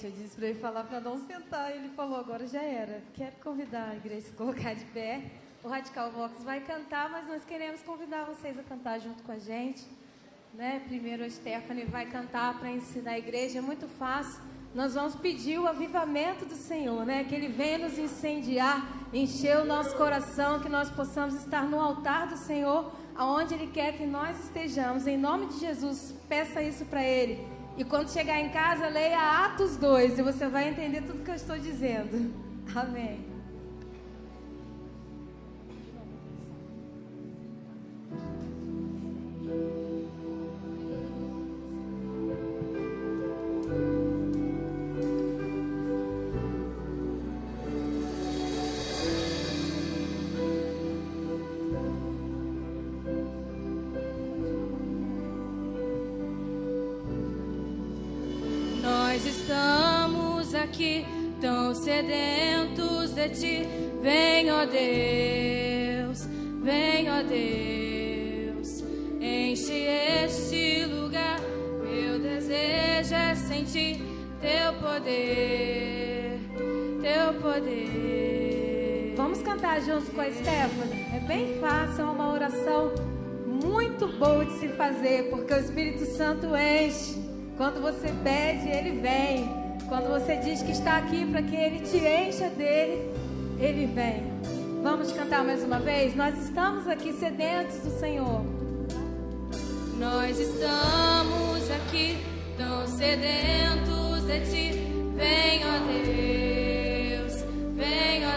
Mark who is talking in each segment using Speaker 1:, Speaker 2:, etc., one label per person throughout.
Speaker 1: Eu disse para ele falar para não sentar. Ele falou, agora já era. Quero convidar a igreja a se colocar de pé. O Radical Vox vai cantar, mas nós queremos convidar vocês a cantar junto com a gente. Né? Primeiro a Stephanie vai cantar para ensinar a igreja. É muito fácil. Nós vamos pedir o avivamento do Senhor, né? Que Ele venha nos incendiar, encher o nosso coração, que nós possamos estar no altar do Senhor, aonde Ele quer que nós estejamos. Em nome de Jesus, peça isso para Ele. E quando chegar em casa, leia Atos 2 e você vai entender tudo que eu estou dizendo. Amém.
Speaker 2: Nós estamos aqui tão sedentos de Ti. Vem, ó Deus, enche este lugar. Meu desejo é sentir Teu poder, Teu poder.
Speaker 1: Vamos cantar junto com a Stephanie? É bem fácil, é uma oração muito boa de se fazer, porque o Espírito Santo enche. Quando você pede, Ele vem. Quando você diz que está aqui para que Ele te encha dele, Ele vem. Vamos cantar mais uma vez? Nós estamos aqui sedentos do Senhor.
Speaker 2: Nós estamos aqui tão sedentos de Ti. Vem, ó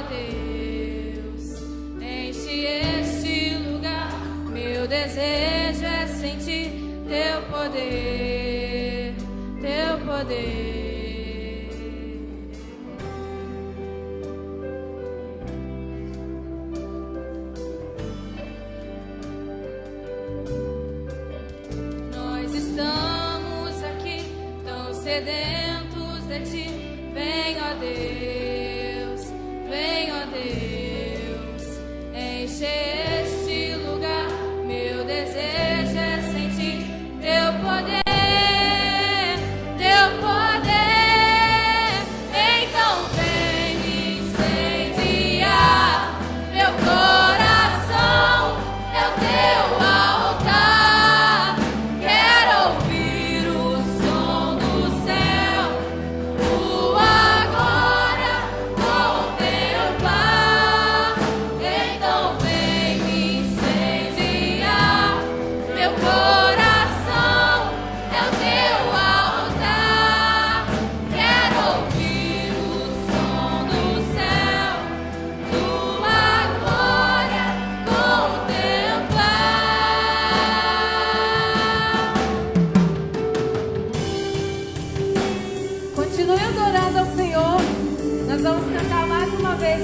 Speaker 2: Deus, enche este lugar. Meu desejo é sentir Teu poder, Teu poder. Nós estamos aqui tão sedentos de Ti. Vem, ó Deus, enche este lugar. Meu desejo é sentir Teu poder.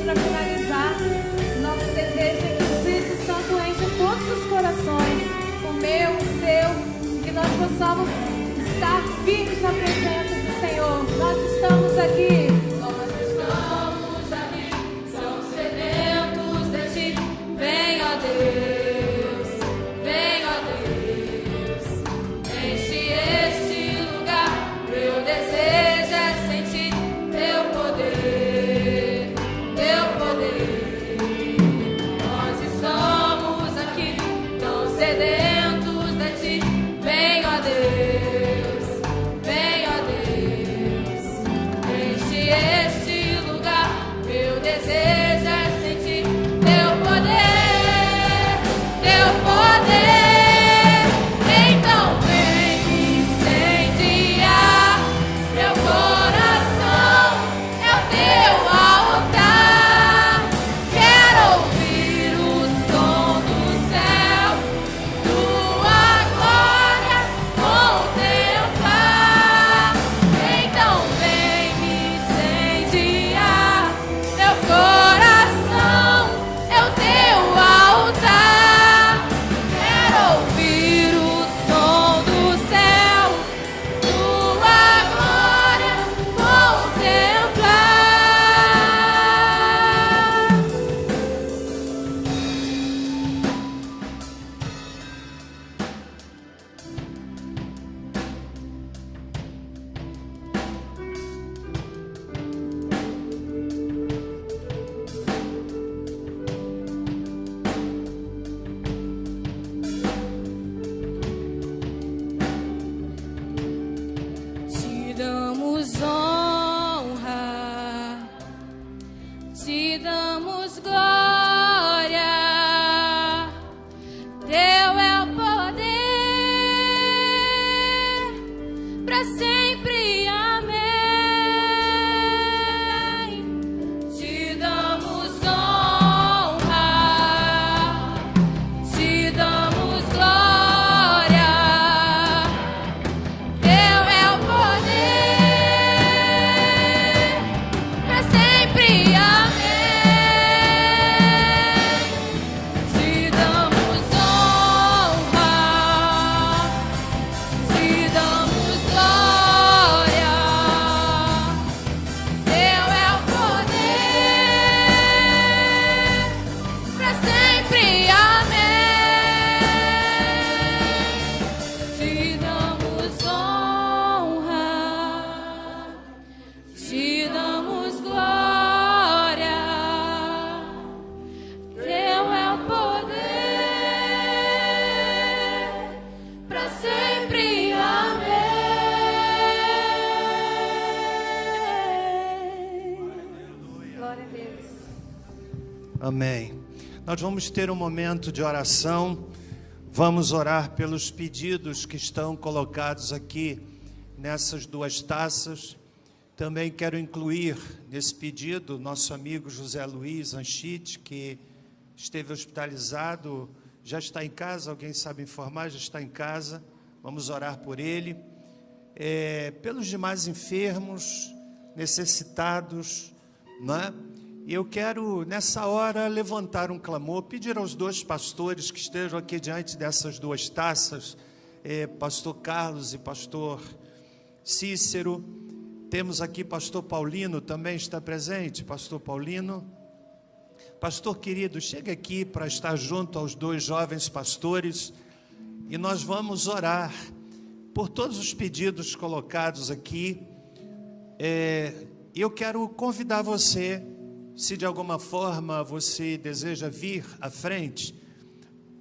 Speaker 1: Para finalizar, nosso desejo é que o Espírito Santo enche todos os corações, o meu, o seu, que nós possamos estar firmes na presença do Senhor. Nós estamos aqui.
Speaker 2: São sedentos de Ti. Vem, ó Deus, enche este lugar. Meu desejo é sentir Teu poder, Teu poder. Nós estamos aqui tão sedentos de Ti. Vem, ó Deus, enche
Speaker 3: Amém. Nós vamos ter um momento de oração. Vamos orar pelos pedidos que estão colocados aqui nessas duas taças. Também quero incluir nesse pedido nosso amigo José Luiz Anchite, que esteve hospitalizado, já está em casa. Alguém sabe informar? Já está em casa. Vamos orar por ele. Pelos demais enfermos, necessitados, não é? E eu quero, nessa hora, levantar um clamor, pedir aos dois pastores que estejam aqui diante dessas duas taças, pastor Carlos e pastor Cícero. Temos aqui pastor Paulino, também está presente, pastor Paulino. Pastor querido, chega aqui para estar junto aos dois jovens pastores, e nós vamos orar por todos os pedidos colocados aqui. Eu quero convidar você, se de alguma forma você deseja vir à frente,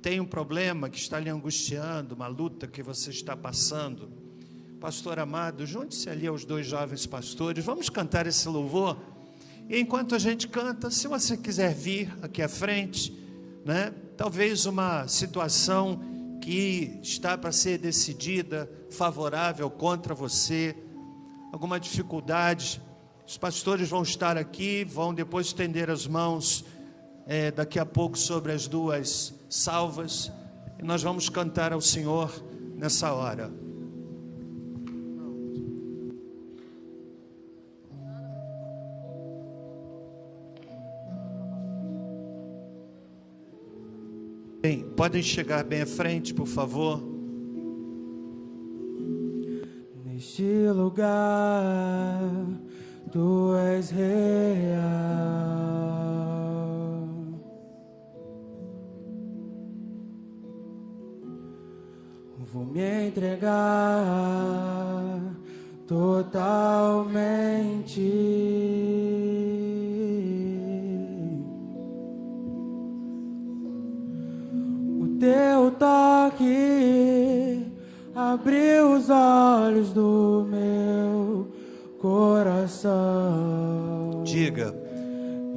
Speaker 3: tem um problema que está lhe angustiando, uma luta que você está passando, pastor amado, junte-se ali aos dois jovens pastores, vamos cantar esse louvor. E enquanto a gente canta, se você quiser vir aqui à frente, né, talvez uma situação que está para ser decidida, favorável contra você, alguma dificuldade, os pastores vão estar aqui, vão depois estender as mãos daqui a pouco sobre as duas salvas, e nós vamos cantar ao Senhor nessa hora. Bem, podem chegar bem à frente, por favor.
Speaker 4: Neste lugar Tu és real, vou me entregar totalmente. O Teu toque abriu os olhos do meu coração.
Speaker 3: Diga: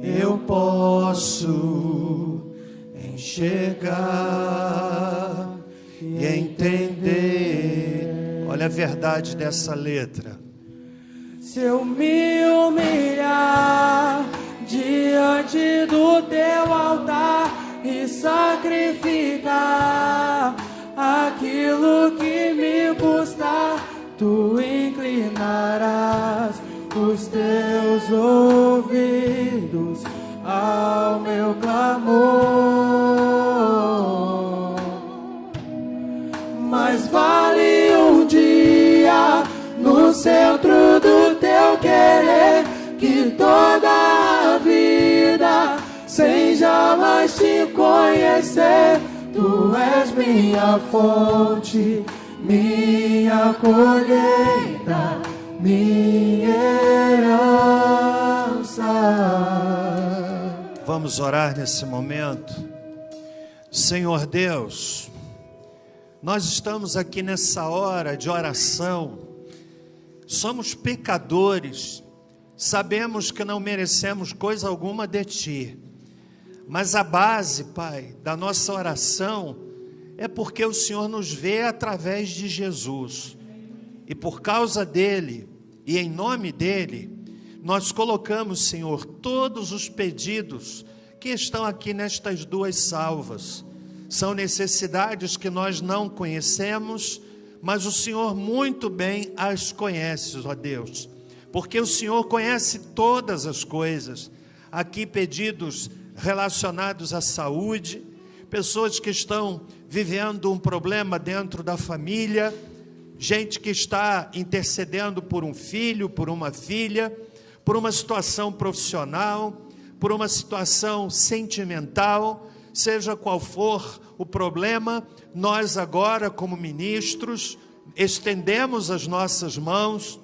Speaker 3: eu posso enxergar e entender. Olha a verdade dessa letra.
Speaker 4: Se eu me humilhar diante do Teu altar e sacrificar aquilo que me custar, Tu inclinarás os Teus ouvidos ao meu clamor. Mas vale um dia no centro do Teu querer que toda a vida sem jamais Te conhecer. Tu és minha fonte, minha colheita, minha herança.
Speaker 3: Vamos orar nesse momento. Senhor Deus, nós estamos aqui nessa hora de oração. Somos pecadores, sabemos que não merecemos coisa alguma de Ti, mas a base, Pai, da nossa oração é porque o Senhor nos vê através de Jesus, e por causa dele e em nome dele, nós colocamos, Senhor, todos os pedidos que estão aqui nestas duas salvas. São necessidades que nós não conhecemos, mas o Senhor muito bem as conhece, ó Deus, porque o Senhor conhece todas as coisas. Aqui pedidos relacionados à saúde, pessoas que estão vivendo um problema dentro da família, gente que está intercedendo por um filho, por uma filha, por uma situação profissional, por uma situação sentimental, seja qual for o problema, nós agora, como ministros, estendemos as nossas mãos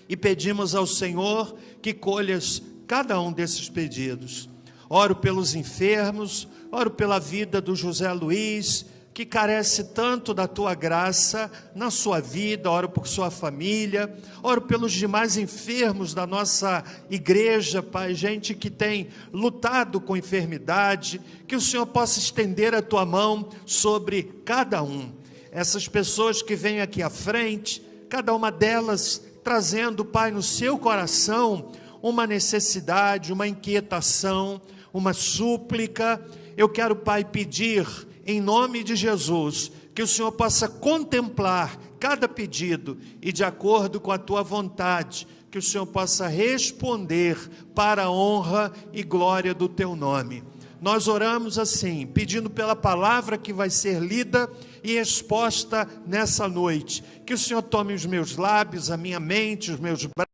Speaker 3: e pedimos ao Senhor que colhas cada um desses pedidos. Oro pelos enfermos, oro pela vida do José Luiz, que carece tanto da tua graça na sua vida. Oro por sua família, oro pelos demais enfermos da nossa igreja, Pai, gente que tem lutado com enfermidade, que o Senhor possa estender a tua mão sobre cada um. Essas pessoas que vêm aqui à frente, cada uma delas trazendo, Pai, no seu coração uma necessidade, uma inquietação, uma súplica. Eu quero, Pai, pedir em nome de Jesus que o Senhor possa contemplar cada pedido e, de acordo com a tua vontade, que o Senhor possa responder para a honra e glória do teu nome. Nós oramos assim, pedindo pela palavra que vai ser lida e exposta nessa noite. Que o Senhor tome os meus lábios, a minha mente, os meus braços,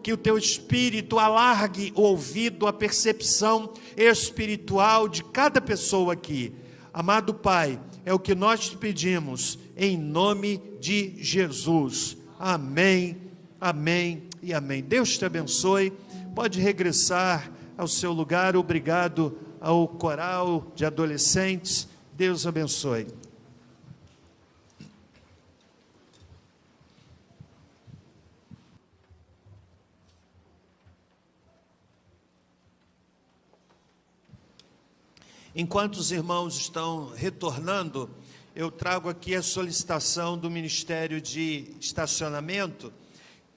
Speaker 3: que o teu Espírito alargue o ouvido, a percepção espiritual de cada pessoa aqui. Amado Pai, é o que nós te pedimos, em nome de Jesus. Amém, amém e amém. Deus te abençoe. Pode regressar ao seu lugar. Obrigado ao coral de adolescentes. Deus abençoe. Enquanto os irmãos estão retornando, eu trago aqui a solicitação do Ministério de Estacionamento,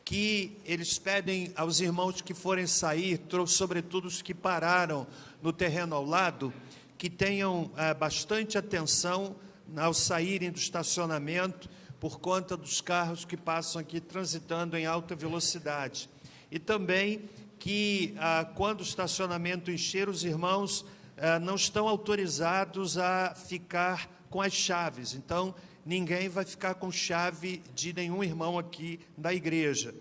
Speaker 3: que eles pedem aos irmãos que forem sair, sobretudo os que pararam no terreno ao lado, que tenham bastante atenção ao saírem do estacionamento, por conta dos carros que passam aqui transitando em alta velocidade. E também que, quando o estacionamento encher, os irmãos não estão autorizados a ficar com as chaves. Então, ninguém vai ficar com chave de nenhum irmão aqui da igreja.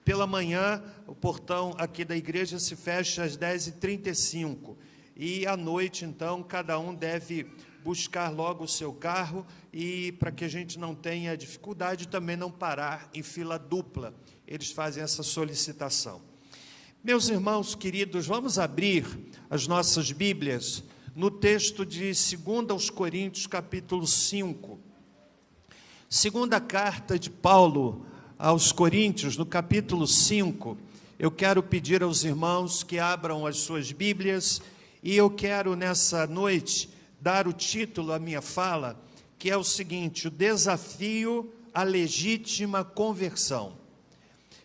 Speaker 3: Pela manhã, o portão aqui da igreja se fecha às 10h35. E à noite, então, cada um deve buscar logo o seu carro, e para que a gente não tenha dificuldade, também não parar em fila dupla. Eles fazem essa solicitação. Meus irmãos queridos, vamos abrir as nossas Bíblias no texto de 2 aos Coríntios, capítulo 5. Segunda carta de Paulo aos Coríntios, no capítulo 5. Eu quero pedir aos irmãos que abram as suas Bíblias, e eu quero nessa noite dar o título à minha fala, que é o seguinte: o desafio à legítima conversão.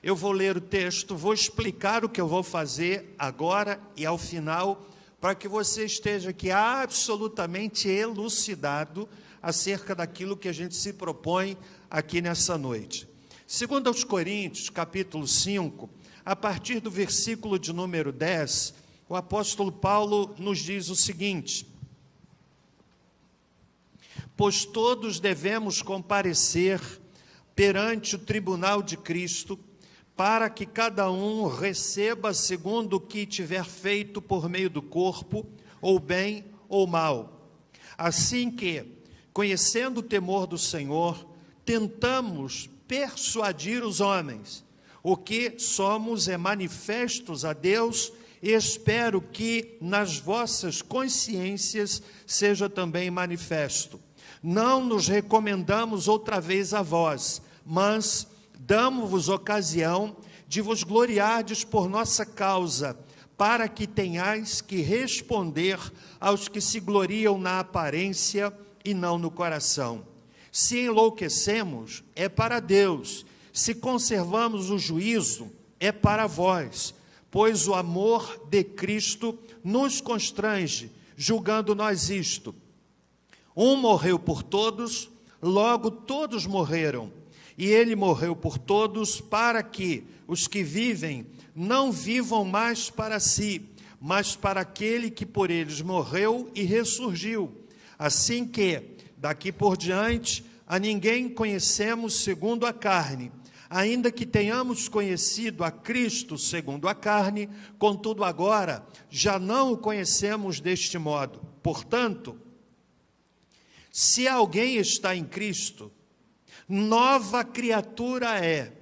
Speaker 3: Eu vou ler o texto, vou explicar o que eu vou fazer agora e ao final, para que você esteja aqui absolutamente elucidado acerca daquilo que a gente se propõe aqui nessa noite. 2 aos Coríntios, capítulo 5, a partir do versículo de número 10, o apóstolo Paulo nos diz o seguinte: pois todos devemos comparecer perante o tribunal de Cristo, para que cada um receba segundo o que tiver feito por meio do corpo, ou bem ou mal. Assim que, conhecendo o temor do Senhor, tentamos persuadir os homens. O que somos é manifestos a Deus, e espero que nas vossas consciências seja também manifesto. Não nos recomendamos outra vez a vós, mas damos-vos ocasião de vos gloriardes por nossa causa, para que tenhais que responder aos que se gloriam na aparência e não no coração. Se enlouquecemos, é para Deus; se conservamos o juízo, é para vós, pois o amor de Cristo nos constrange, julgando nós isto: um morreu por todos, logo todos morreram. E ele morreu por todos, para que os que vivem não vivam mais para si, mas para aquele que por eles morreu e ressurgiu. Assim que, daqui por diante, a ninguém conhecemos segundo a carne. Ainda que tenhamos conhecido a Cristo segundo a carne, contudo agora já não o conhecemos deste modo. Portanto, se alguém está em Cristo, nova criatura é.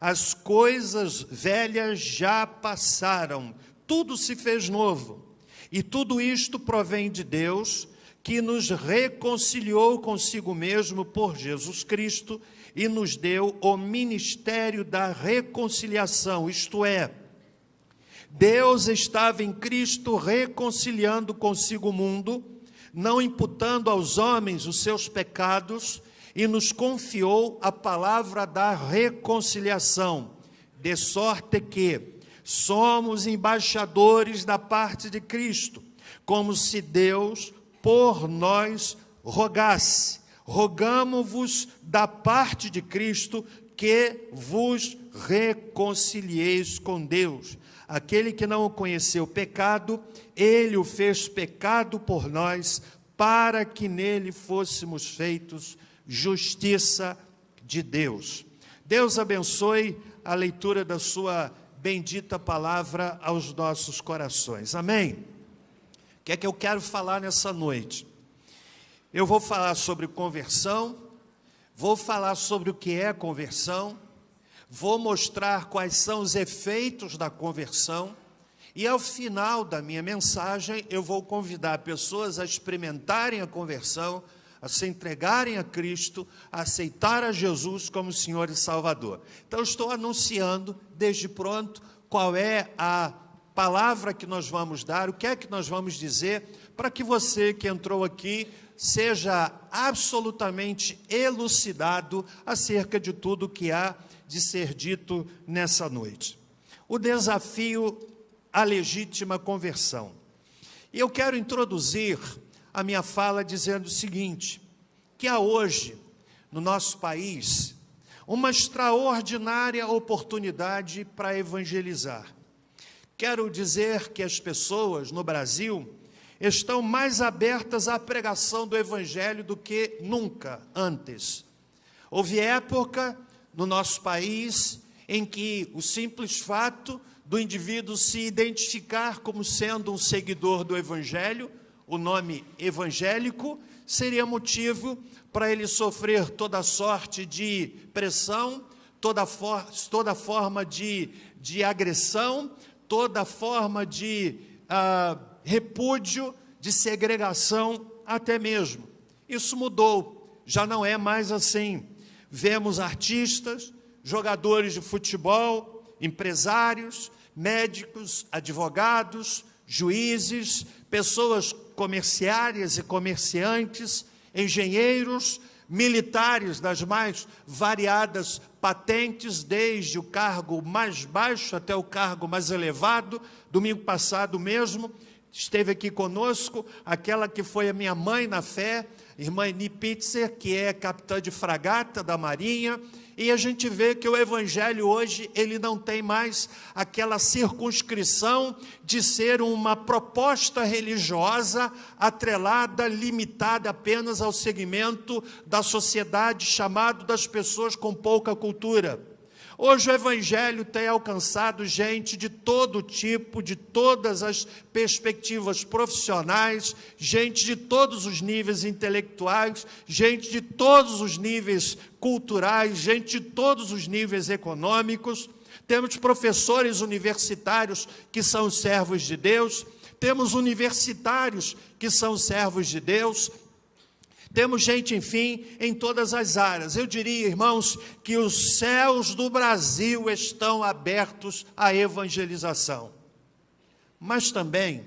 Speaker 3: as coisas velhas já passaram, tudo se fez novo. E tudo isto provém de Deus, que nos reconciliou consigo mesmo por Jesus Cristo e nos deu o ministério da reconciliação, isto é, Deus estava em Cristo reconciliando consigo o mundo, não imputando aos homens os seus pecados, e nos confiou a palavra da reconciliação, de sorte que somos embaixadores da parte de Cristo, como se Deus por nós rogasse. Rogamo-vos da parte de Cristo que vos reconcilieis com Deus. Aquele que não conheceu o pecado, ele o fez pecado por nós, para que nele fôssemos feitos justiça de Deus. Deus abençoe a leitura da sua bendita palavra aos nossos corações. Amém? O que é que eu quero falar nessa noite? Eu vou falar sobre conversão, vou falar sobre o que é conversão, vou mostrar quais são os efeitos da conversão, e ao final da minha mensagem eu vou convidar pessoas a experimentarem a conversão, a se entregarem a Cristo, a aceitar a Jesus como Senhor e Salvador. Então eu estou anunciando desde pronto qual é a palavra que nós vamos dar, o que é que nós vamos dizer, para que você que entrou aqui seja absolutamente elucidado acerca de tudo que há de ser dito nessa noite. O desafio à legítima conversão. E eu quero introduzir a minha fala dizendo o seguinte, que há hoje, no nosso país, uma extraordinária oportunidade para evangelizar. Quero dizer que as pessoas no Brasil estão mais abertas à pregação do Evangelho do que nunca antes. Houve época no nosso país em que o simples fato do indivíduo se identificar como sendo um seguidor do Evangelho, o nome evangélico, seria motivo para ele sofrer toda sorte de pressão, toda forma de agressão, toda forma de repúdio, de segregação até mesmo. Isso mudou, já não é mais assim. Vemos artistas, jogadores de futebol, empresários, médicos, advogados, juízes, pessoas comerciárias e comerciantes, engenheiros, militares das mais variadas patentes, desde o cargo mais baixo até o cargo mais elevado. Domingo passado mesmo, esteve aqui conosco aquela que foi a minha mãe na fé, irmã Eni Pitzer, que é capitã de fragata da Marinha, e a gente vê que o Evangelho hoje, ele não tem mais aquela circunscrição de ser uma proposta religiosa atrelada, limitada apenas ao segmento da sociedade chamado das pessoas com pouca cultura. Hoje o Evangelho tem alcançado gente de todo tipo, de todas as perspectivas profissionais, gente de todos os níveis intelectuais, gente de todos os níveis culturais, gente de todos os níveis econômicos. Temos professores universitários que são servos de Deus, temos universitários que são servos de Deus, temos gente, enfim, em todas as áreas. Eu diria, irmãos, que os céus do Brasil estão abertos à evangelização. Mas também,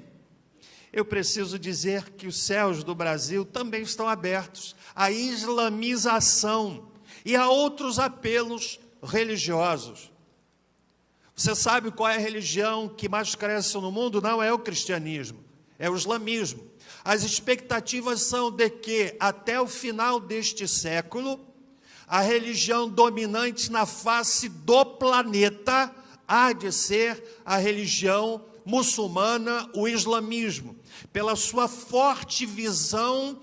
Speaker 3: eu preciso dizer que os céus do Brasil também estão abertos à islamização e a outros apelos religiosos. Você sabe qual é a religião que mais cresce no mundo? Não é o cristianismo, é o islamismo. As expectativas são de que, até o final deste século, a religião dominante na face do planeta há de ser a religião muçulmana, o islamismo. pela sua forte visão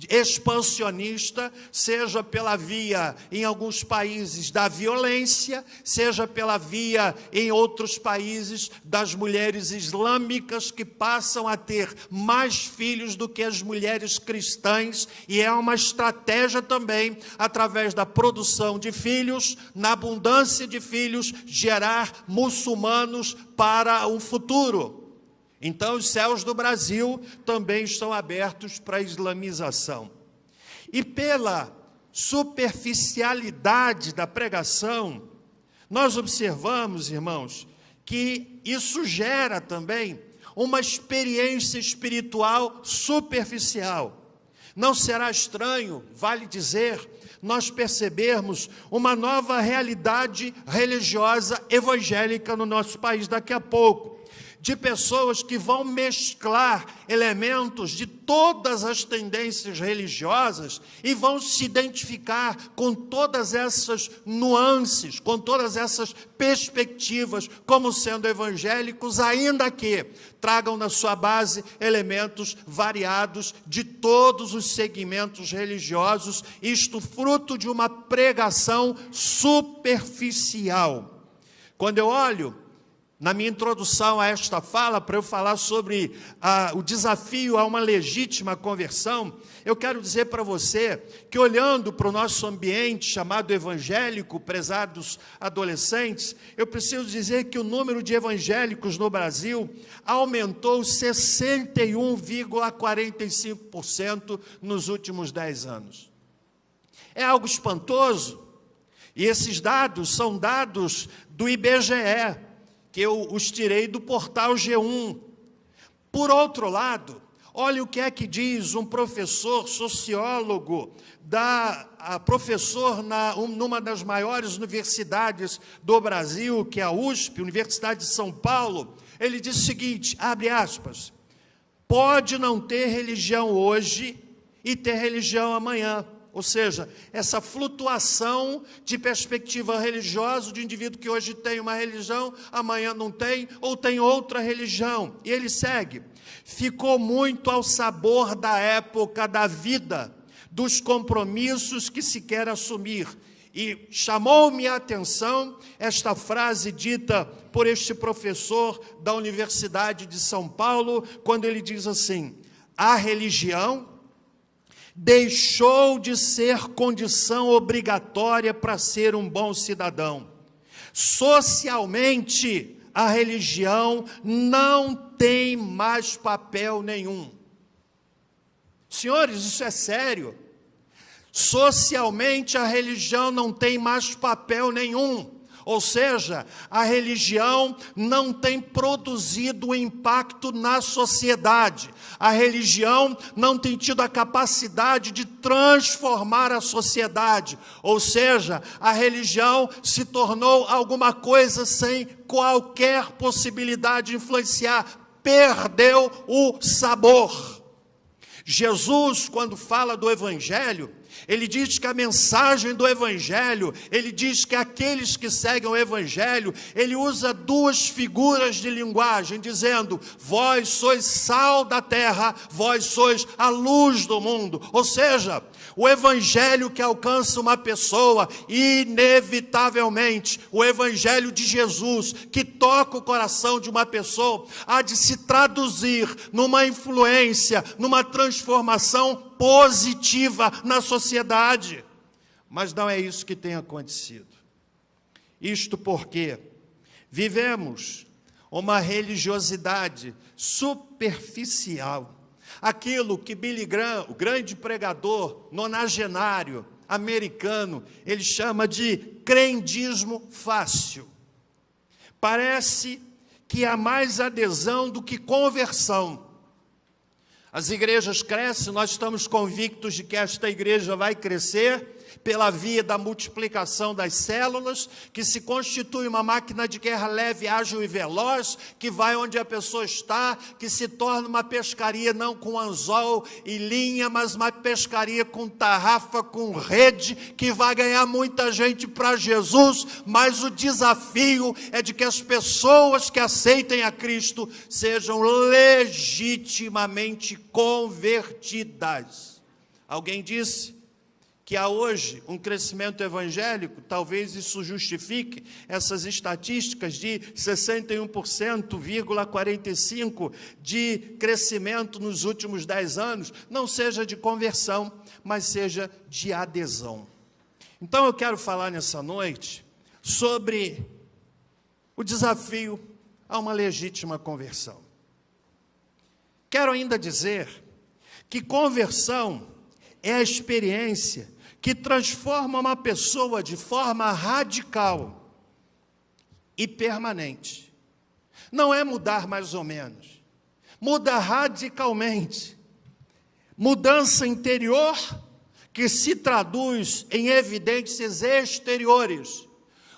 Speaker 3: expansionista, seja pela via, em alguns países, da violência, seja pela via, em outros países, das mulheres islâmicas que passam a ter mais filhos do que as mulheres cristãs, e é uma estratégia também, através da produção de filhos, na abundância de filhos, gerar muçulmanos para um futuro. Então, os céus do Brasil também estão abertos para a islamização. E pela superficialidade da pregação, nós observamos, irmãos, que isso gera também uma experiência espiritual superficial. Não será estranho, vale dizer, nós percebermos uma nova realidade religiosa evangélica no nosso país daqui a pouco, de pessoas que vão mesclar elementos de todas as tendências religiosas e vão se identificar com todas essas nuances, com todas essas perspectivas, como sendo evangélicos, ainda que tragam na sua base elementos variados de todos os segmentos religiosos, isto fruto de uma pregação superficial. Quando eu olho na minha introdução a esta fala, para eu falar sobre o desafio a uma legítima conversão, eu quero dizer para você que, olhando para o nosso ambiente chamado evangélico, prezados adolescentes, eu preciso dizer que o número de evangélicos no Brasil aumentou 61,45% nos últimos 10 anos. É algo espantoso, e esses dados são dados do IBGE, que eu os tirei do portal G1. Por outro lado, olha o que é que diz um professor sociólogo, professor numa das maiores universidades do Brasil, que é a USP, Universidade de São Paulo. Ele diz o seguinte, abre aspas, pode não ter religião hoje e ter religião amanhã. Ou seja, essa flutuação de perspectiva religiosa de indivíduo que hoje tem uma religião, amanhã não tem, ou tem outra religião. E ele segue, ficou muito ao sabor da época da vida, dos compromissos que se quer assumir. E chamou-me a atenção esta frase dita por este professor da Universidade de São Paulo, quando ele diz assim, a religião deixou de ser condição obrigatória para ser um bom cidadão. Socialmente, a religião não tem mais papel nenhum. Senhores, isso é sério. Socialmente, a religião não tem mais papel nenhum. Ou seja, a religião não tem produzido impacto na sociedade. A religião não tem tido a capacidade de transformar a sociedade. Ou seja, a religião se tornou alguma coisa sem qualquer possibilidade de influenciar. Perdeu o sabor. Jesus, quando fala do Evangelho, ele diz que a mensagem do Evangelho, ele diz que aqueles que seguem o Evangelho, ele usa duas figuras de linguagem, dizendo, vós sois sal da terra, vós sois a luz do mundo. Ou seja, o Evangelho que alcança uma pessoa, inevitavelmente, o Evangelho de Jesus, que toca o coração de uma pessoa, há de se traduzir numa influência, numa transformação positiva na sociedade. Mas não é isso que tem acontecido. Isto porque vivemos uma religiosidade superficial. Aquilo que Billy Graham, o grande pregador nonagenário americano, ele chama de crendismo fácil. Parece que há mais adesão do que conversão. As igrejas crescem, nós estamos convictos de que esta igreja vai crescer, pela via da multiplicação das células, que se constitui uma máquina de guerra leve, ágil e veloz, que vai onde a pessoa está, que se torna uma pescaria não com anzol e linha, mas uma pescaria com tarrafa, com rede, que vai ganhar muita gente para Jesus, mas o desafio é de que as pessoas que aceitem a Cristo sejam legitimamente convertidas. Alguém disse que há hoje um crescimento evangélico, talvez isso justifique essas estatísticas de 61,45% de crescimento nos últimos 10 anos, não seja de conversão, mas seja de adesão. Então eu quero falar nessa noite sobre o desafio a uma legítima conversão. Quero ainda dizer que conversão é a experiência que transforma uma pessoa de forma radical e permanente. Não é mudar mais ou menos, muda radicalmente. Mudança interior que se traduz em evidências exteriores.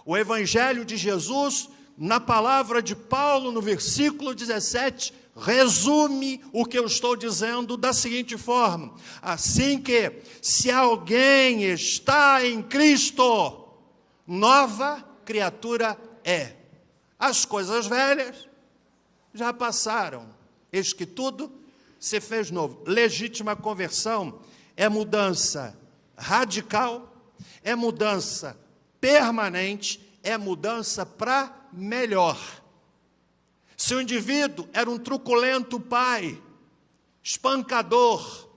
Speaker 3: O Evangelho de Jesus, na palavra de Paulo, no versículo 17, resume o que eu estou dizendo da seguinte forma: assim que, se alguém está em Cristo, nova criatura é. As coisas velhas já passaram, eis que tudo se fez novo. Legítima conversão é mudança radical, é mudança permanente, é mudança para melhor. Se o indivíduo era um truculento pai, espancador,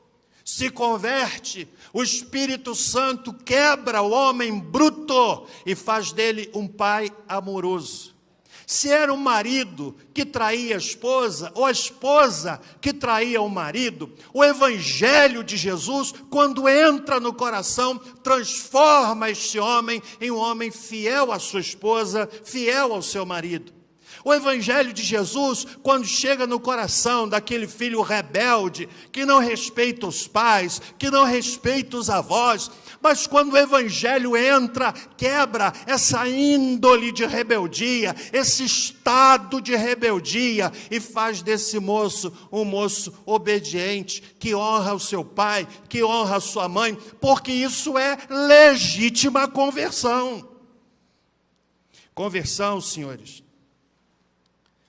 Speaker 3: se converte, o Espírito Santo quebra o homem bruto e faz dele um pai amoroso. Se era um marido que traía a esposa, ou a esposa que traía o marido, o Evangelho de Jesus, quando entra no coração, transforma este homem em um homem fiel à sua esposa, fiel ao seu marido. O Evangelho de Jesus, quando chega no coração daquele filho rebelde, que não respeita os pais, que não respeita os avós, mas quando o Evangelho entra, quebra essa índole de rebeldia, esse estado de rebeldia, e faz desse moço um moço obediente, que honra o seu pai, que honra a sua mãe, porque isso é legítima conversão. Conversão, senhores,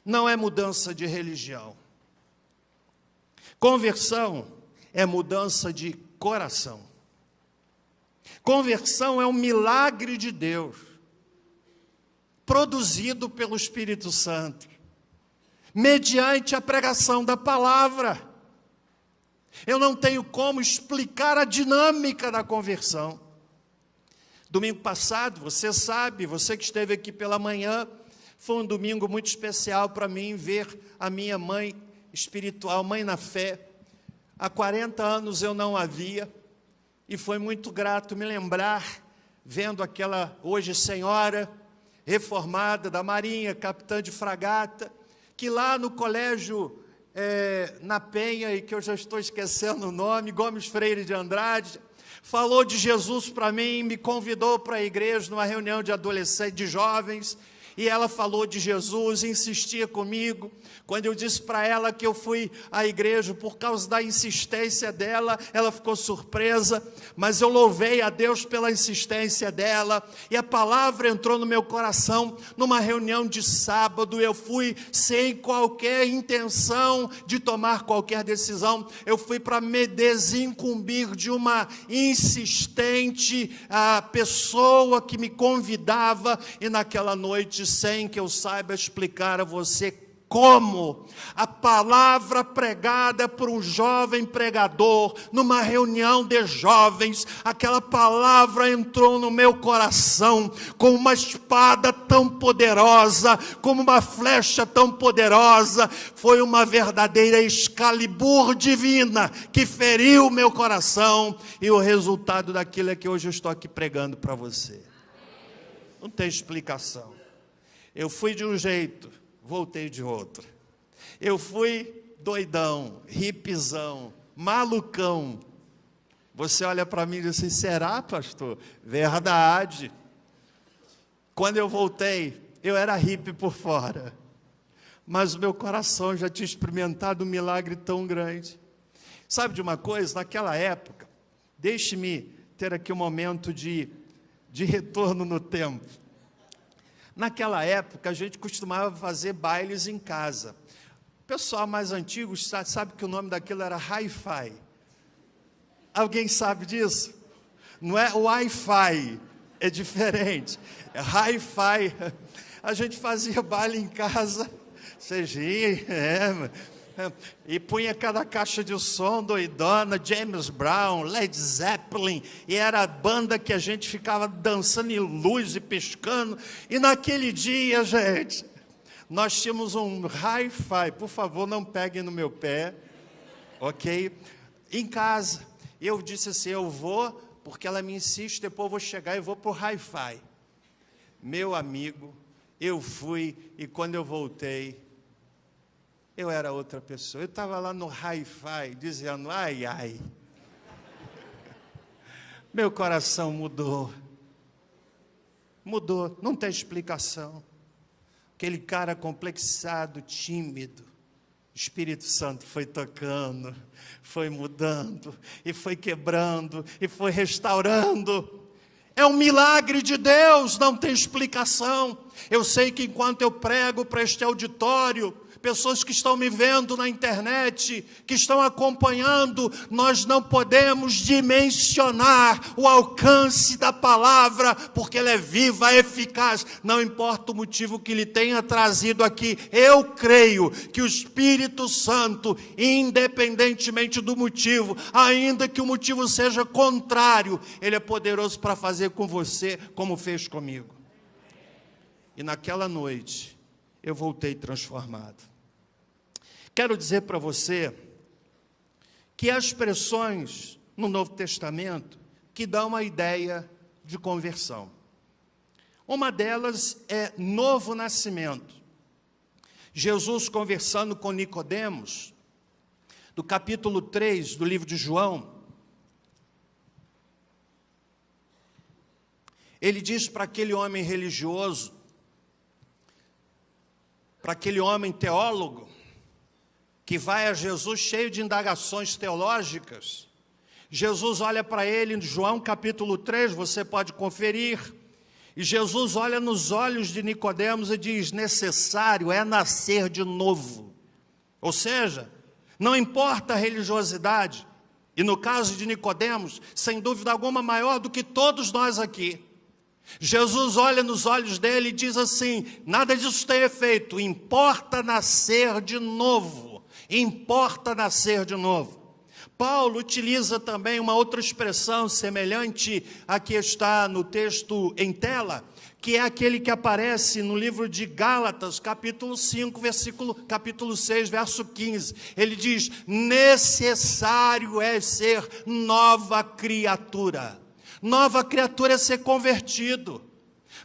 Speaker 3: não é mudança de religião. Conversão é mudança de coração. Conversão é um milagre de Deus, produzido pelo Espírito Santo, mediante a pregação da palavra. Eu não tenho como explicar a dinâmica da conversão. Domingo passado, você sabe, você que esteve aqui pela manhã, foi um domingo muito especial para mim ver a minha mãe espiritual, mãe na fé. Há 40 anos eu não a via, e foi muito grato me lembrar, vendo aquela hoje senhora reformada da Marinha, capitã de fragata, que lá no colégio na Penha, e que eu já estou esquecendo o nome, Gomes Freire de Andrade, falou de Jesus para mim, me convidou para a igreja numa reunião de adolescentes, de jovens, e ela falou de Jesus, insistia comigo. Quando eu disse para ela que eu fui à igreja por causa da insistência dela, ela ficou surpresa, mas eu louvei a Deus pela insistência dela, e a palavra entrou no meu coração. Numa reunião de sábado, eu fui sem qualquer intenção de tomar qualquer decisão, eu fui para me desincumbir de uma insistente pessoa que me convidava, e naquela noite, sem que eu saiba explicar a você como a palavra pregada por um jovem pregador, numa reunião de jovens, aquela palavra entrou no meu coração, como uma espada tão poderosa, como uma flecha tão poderosa, foi uma verdadeira Excalibur divina, que feriu o meu coração, e o resultado daquilo é que hoje eu estou aqui pregando para você. Não tem explicação. Eu fui de um jeito, voltei de outro. Eu fui doidão, hipizão, malucão. Você olha para mim e diz assim, será, pastor? Verdade. Quando eu voltei, eu era hippie por fora, mas o meu coração já tinha experimentado um milagre tão grande. Sabe de uma coisa? Naquela época, deixe-me ter aqui um momento de retorno no tempo. Naquela época, a gente costumava fazer bailes em casa. O pessoal mais antigo sabe que o nome daquilo era hi-fi. Alguém sabe disso? Não é Wi-Fi, é diferente. É hi-fi. A gente fazia baile em casa, vocês riem, e punha cada caixa de som doidona, James Brown, Led Zeppelin, e era a banda que a gente ficava dançando em luz e piscando. E naquele dia, gente, nós tínhamos um hi-fi, por favor, não peguem no meu pé, ok? Em casa, eu disse assim, eu vou, porque ela me insiste, depois eu vou chegar e vou para o hi-fi. Meu amigo, eu fui, e quando eu voltei, eu era outra pessoa. Eu estava lá no hi-fi, dizendo, ai, ai. Meu coração mudou. Mudou, não tem explicação. Aquele cara complexado, tímido, o Espírito Santo foi tocando, foi mudando, e foi quebrando, e foi restaurando. É um milagre de Deus, não tem explicação. Eu sei que enquanto eu prego para este auditório, pessoas que estão me vendo na internet, que estão acompanhando, nós não podemos dimensionar o alcance da palavra, porque ela é viva, é eficaz, não importa o motivo que lhe tenha trazido aqui. Eu creio que o Espírito Santo, independentemente do motivo, ainda que o motivo seja contrário, ele é poderoso para fazer com você como fez comigo. E naquela noite, eu voltei transformado. Quero dizer para você que há expressões no Novo Testamento que dão uma ideia de conversão. Uma delas é novo nascimento. Jesus conversando com Nicodemos, do capítulo 3 do livro de João, ele diz para aquele homem religioso, para aquele homem teólogo, que vai a Jesus cheio de indagações teológicas. Jesus olha para ele em João capítulo 3, você pode conferir, e Jesus olha nos olhos de Nicodemos e diz, necessário é nascer de novo. Ou seja, não importa a religiosidade, e no caso de Nicodemos, sem dúvida alguma maior do que todos nós aqui, Jesus olha nos olhos dele e diz assim, nada disso tem efeito, importa nascer de novo. Importa nascer de novo. Paulo utiliza também uma outra expressão semelhante à que está no texto em tela, que é aquele que aparece no livro de Gálatas, capítulo 5, capítulo 6, verso 15. Ele diz, necessário é ser nova criatura. Nova criatura é ser convertido.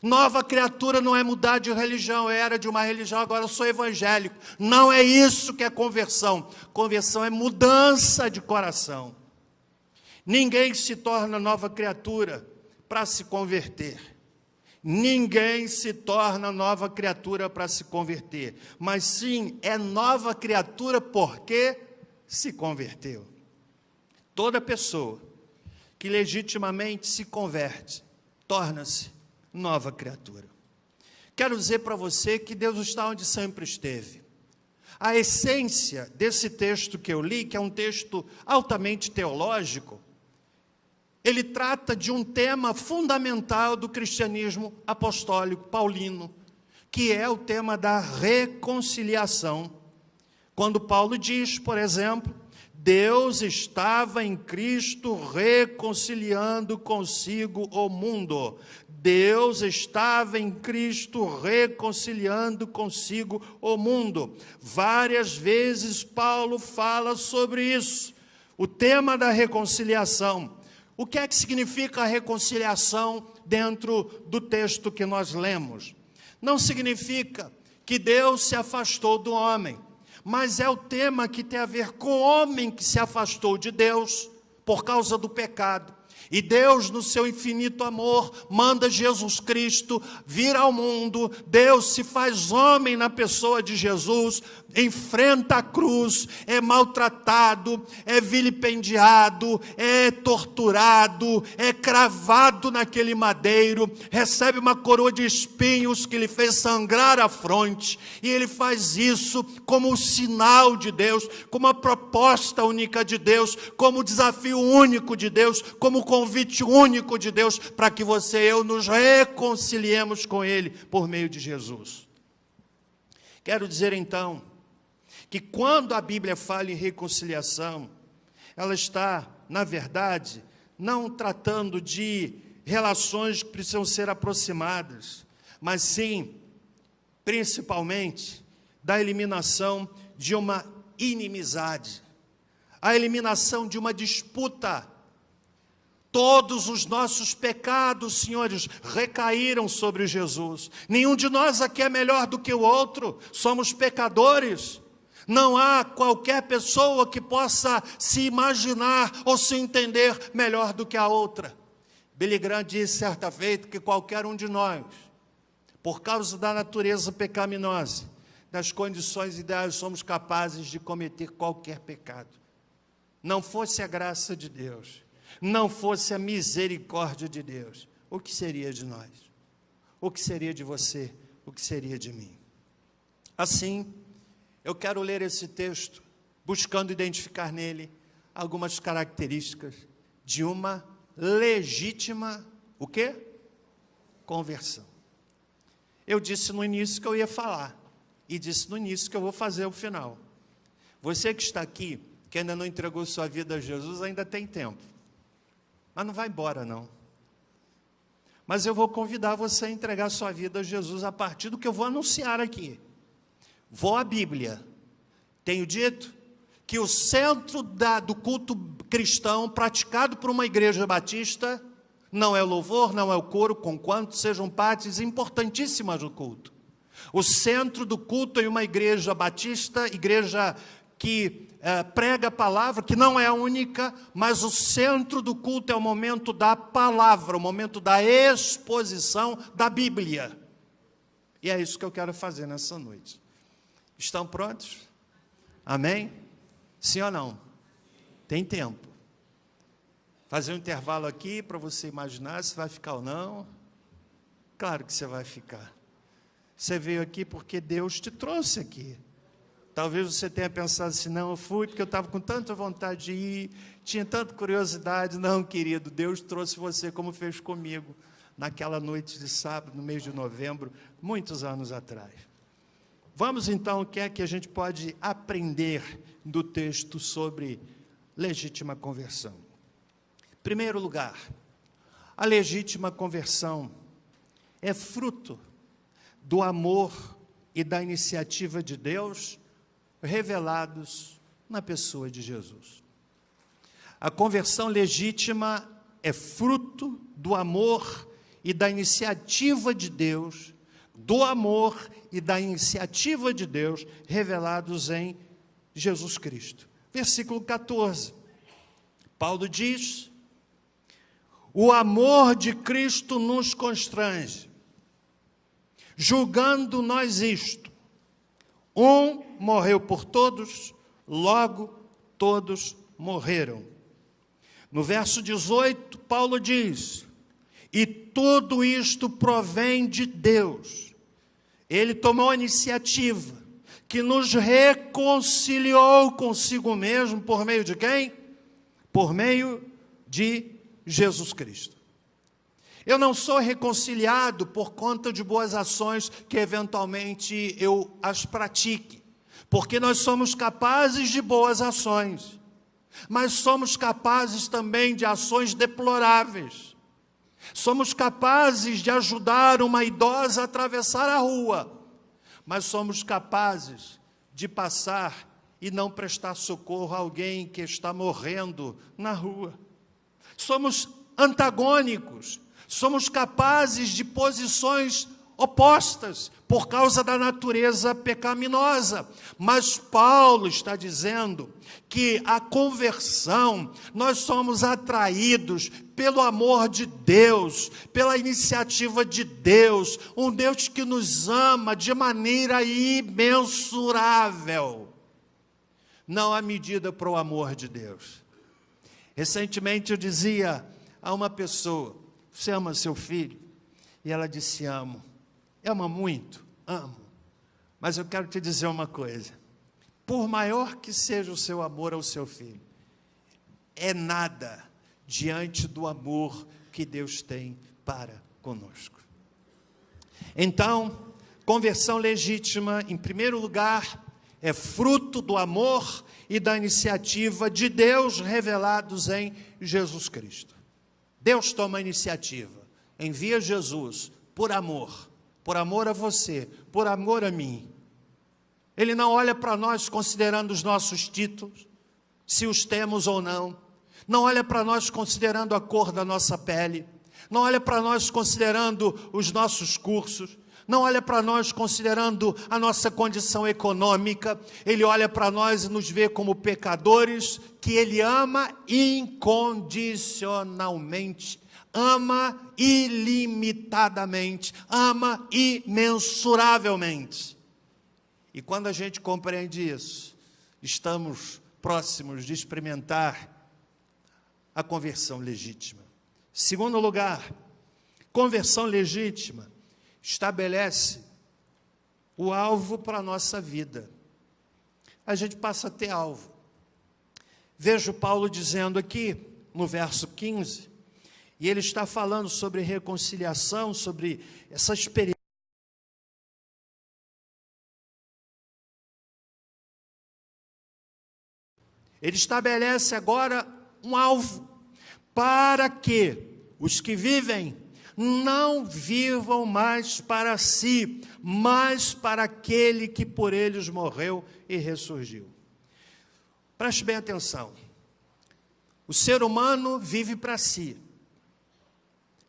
Speaker 3: Nova criatura não é mudar de religião, eu era de uma religião, agora eu sou evangélico. Não é isso que é conversão. Conversão é mudança de coração. Ninguém se torna nova criatura para se converter. Ninguém se torna nova criatura para se converter. Mas sim, é nova criatura porque se converteu. Toda pessoa que legitimamente se converte, torna-se nova criatura. Quero dizer para você que Deus está onde sempre esteve. A essência desse texto que eu li, que é um texto altamente teológico, ele trata de um tema fundamental do cristianismo apostólico paulino, que é o tema da reconciliação. Quando Paulo diz, por exemplo, Deus estava em Cristo reconciliando consigo o mundo. Deus estava em Cristo reconciliando consigo o mundo. Várias vezes Paulo fala sobre isso. O tema da reconciliação. O que é que significa a reconciliação dentro do texto que nós lemos? Não significa que Deus se afastou do homem, mas é o tema que tem a ver com o homem que se afastou de Deus, por causa do pecado. E Deus, no seu infinito amor, manda Jesus Cristo vir ao mundo. Deus se faz homem na pessoa de Jesus, enfrenta a cruz, é maltratado, é vilipendiado, é torturado, é cravado naquele madeiro, recebe uma coroa de espinhos que lhe fez sangrar a fronte, e ele faz isso como um sinal de Deus, como a proposta única de Deus, como desafio único de Deus, como convite único de Deus, para que você e eu nos reconciliemos com Ele por meio de Jesus. Quero dizer então, que quando a Bíblia fala em reconciliação, ela está, na verdade, não tratando de relações que precisam ser aproximadas, mas sim, principalmente, da eliminação de uma inimizade, a eliminação de uma disputa. Todos os nossos pecados, senhores, recaíram sobre Jesus. Nenhum de nós aqui é melhor do que o outro, somos pecadores. Não há qualquer pessoa que possa se imaginar ou se entender melhor do que a outra. Billy Graham disse certa vez que qualquer um de nós, por causa da natureza pecaminosa, das condições ideais, somos capazes de cometer qualquer pecado. Não fosse a graça de Deus, não fosse a misericórdia de Deus, o que seria de nós? O que seria de você? O que seria de mim? Assim, eu quero ler esse texto, buscando identificar nele algumas características de uma legítima, o quê? Conversão. Eu disse no início que eu ia falar, e disse no início que eu vou fazer o final. Você que está aqui, que ainda não entregou sua vida a Jesus, ainda tem tempo. Mas não vai embora, não. Mas eu vou convidar você a entregar sua vida a Jesus a partir do que eu vou anunciar aqui. Vou à Bíblia. Tenho dito que o centro do culto cristão praticado por uma igreja batista não é o louvor, não é o coro, conquanto sejam partes importantíssimas do culto. O centro do culto em uma igreja batista, igreja que prega a palavra, que não é a única, mas o centro do culto é o momento da palavra, o momento da exposição da Bíblia. E é isso que eu quero fazer nessa noite. Estão prontos? Amém? Sim ou não? Tem tempo. Fazer um intervalo aqui para você imaginar se vai ficar ou não. Claro que você vai ficar. Você veio aqui porque Deus te trouxe aqui. Talvez você tenha pensado assim, não, eu fui porque eu estava com tanta vontade de ir, tinha tanta curiosidade. Não, querido, Deus trouxe você como fez comigo, naquela noite de sábado, no mês de novembro, muitos anos atrás. Vamos então, o que é que a gente pode aprender do texto sobre legítima conversão? Em primeiro lugar, a legítima conversão é fruto do amor e da iniciativa de Deus revelados na pessoa de Jesus. A conversão legítima é fruto do amor e da iniciativa de Deus, do amor e da iniciativa de Deus revelados em Jesus Cristo. Versículo 14, Paulo diz: o amor de Cristo nos constrange, julgando nós isto: um morreu por todos, logo todos morreram. No verso 18, Paulo diz: e tudo isto provém de Deus. Ele tomou a iniciativa, que nos reconciliou consigo mesmo, por meio de quem? Por meio de Jesus Cristo. Eu não sou reconciliado por conta de boas ações que eventualmente eu as pratique, porque nós somos capazes de boas ações, mas somos capazes também de ações deploráveis. Somos capazes de ajudar uma idosa a atravessar a rua, mas somos capazes de passar e não prestar socorro a alguém que está morrendo na rua. Somos antagônicos, somos capazes de posições opostas, por causa da natureza pecaminosa. Mas Paulo está dizendo que a conversão, nós somos atraídos pelo amor de Deus, pela iniciativa de Deus, um Deus que nos ama de maneira imensurável. Não há medida para o amor de Deus. Recentemente eu dizia a uma pessoa: você ama seu filho? E ela disse: amo. Ama muito? Amo. Mas eu quero te dizer uma coisa: por maior que seja o seu amor ao seu filho, é nada diante do amor que Deus tem para conosco. Então, conversão legítima, em primeiro lugar, é fruto do amor e da iniciativa de Deus revelados em Jesus Cristo. Deus toma a iniciativa, envia Jesus por amor a você, por amor a mim. Ele não olha para nós considerando os nossos títulos, se os temos ou não. Não olha para nós considerando a cor da nossa pele. Não olha para nós considerando os nossos cursos. Não olha para nós considerando a nossa condição econômica. Ele olha para nós e nos vê como pecadores que Ele ama incondicionalmente. Ama ilimitadamente, ama imensuravelmente. E quando a gente compreende isso, estamos próximos de experimentar a conversão legítima. Segundo lugar, conversão legítima estabelece o alvo para a nossa vida. A gente passa a ter alvo. Vejo Paulo dizendo aqui, no verso 15, e ele está falando sobre reconciliação, sobre essa experiência. Ele estabelece agora um alvo, para que os que vivem não vivam mais para si, mas para aquele que por eles morreu e ressurgiu. Preste bem atenção. O ser humano vive para si.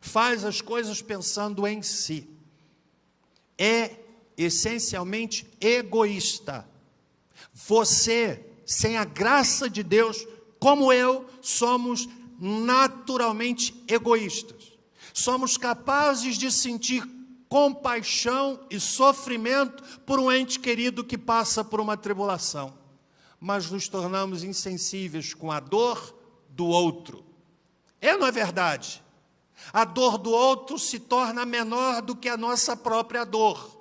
Speaker 3: Faz as coisas pensando em si. É essencialmente egoísta. Você, sem a graça de Deus, como eu, somos naturalmente egoístas. Somos capazes de sentir compaixão e sofrimento por um ente querido que passa por uma tribulação, mas nos tornamos insensíveis com a dor do outro. Não é verdade? A dor do outro se torna menor do que a nossa própria dor.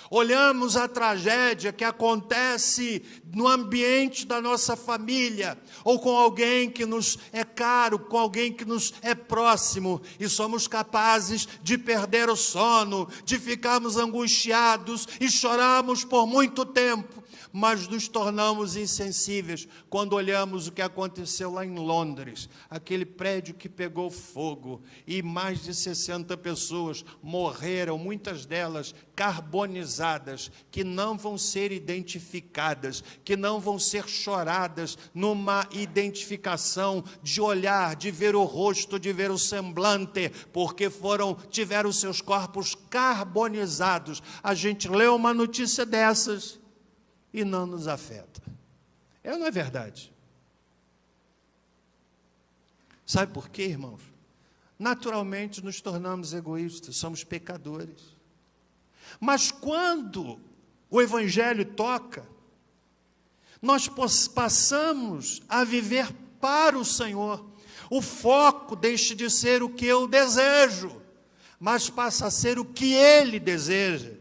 Speaker 3: Olhamos a tragédia que acontece no ambiente da nossa família, ou com alguém que nos é caro, com alguém que nos é próximo, e somos capazes de perder o sono, de ficarmos angustiados e chorarmos por muito tempo, mas nos tornamos insensíveis quando olhamos o que aconteceu lá em Londres, aquele prédio que pegou fogo e mais de 60 pessoas morreram, muitas delas carbonizadas, que não vão ser identificadas, que não vão ser choradas numa identificação de olhar, de ver o rosto, de ver o semblante, porque tiveram seus corpos carbonizados. A gente lê uma notícia dessas e não nos afeta. Não é verdade? Sabe por quê, irmãos? Naturalmente nos tornamos egoístas, somos pecadores. Mas quando o Evangelho toca, nós passamos a viver para o Senhor. O foco deixa de ser o que eu desejo, mas passa a ser o que Ele deseja.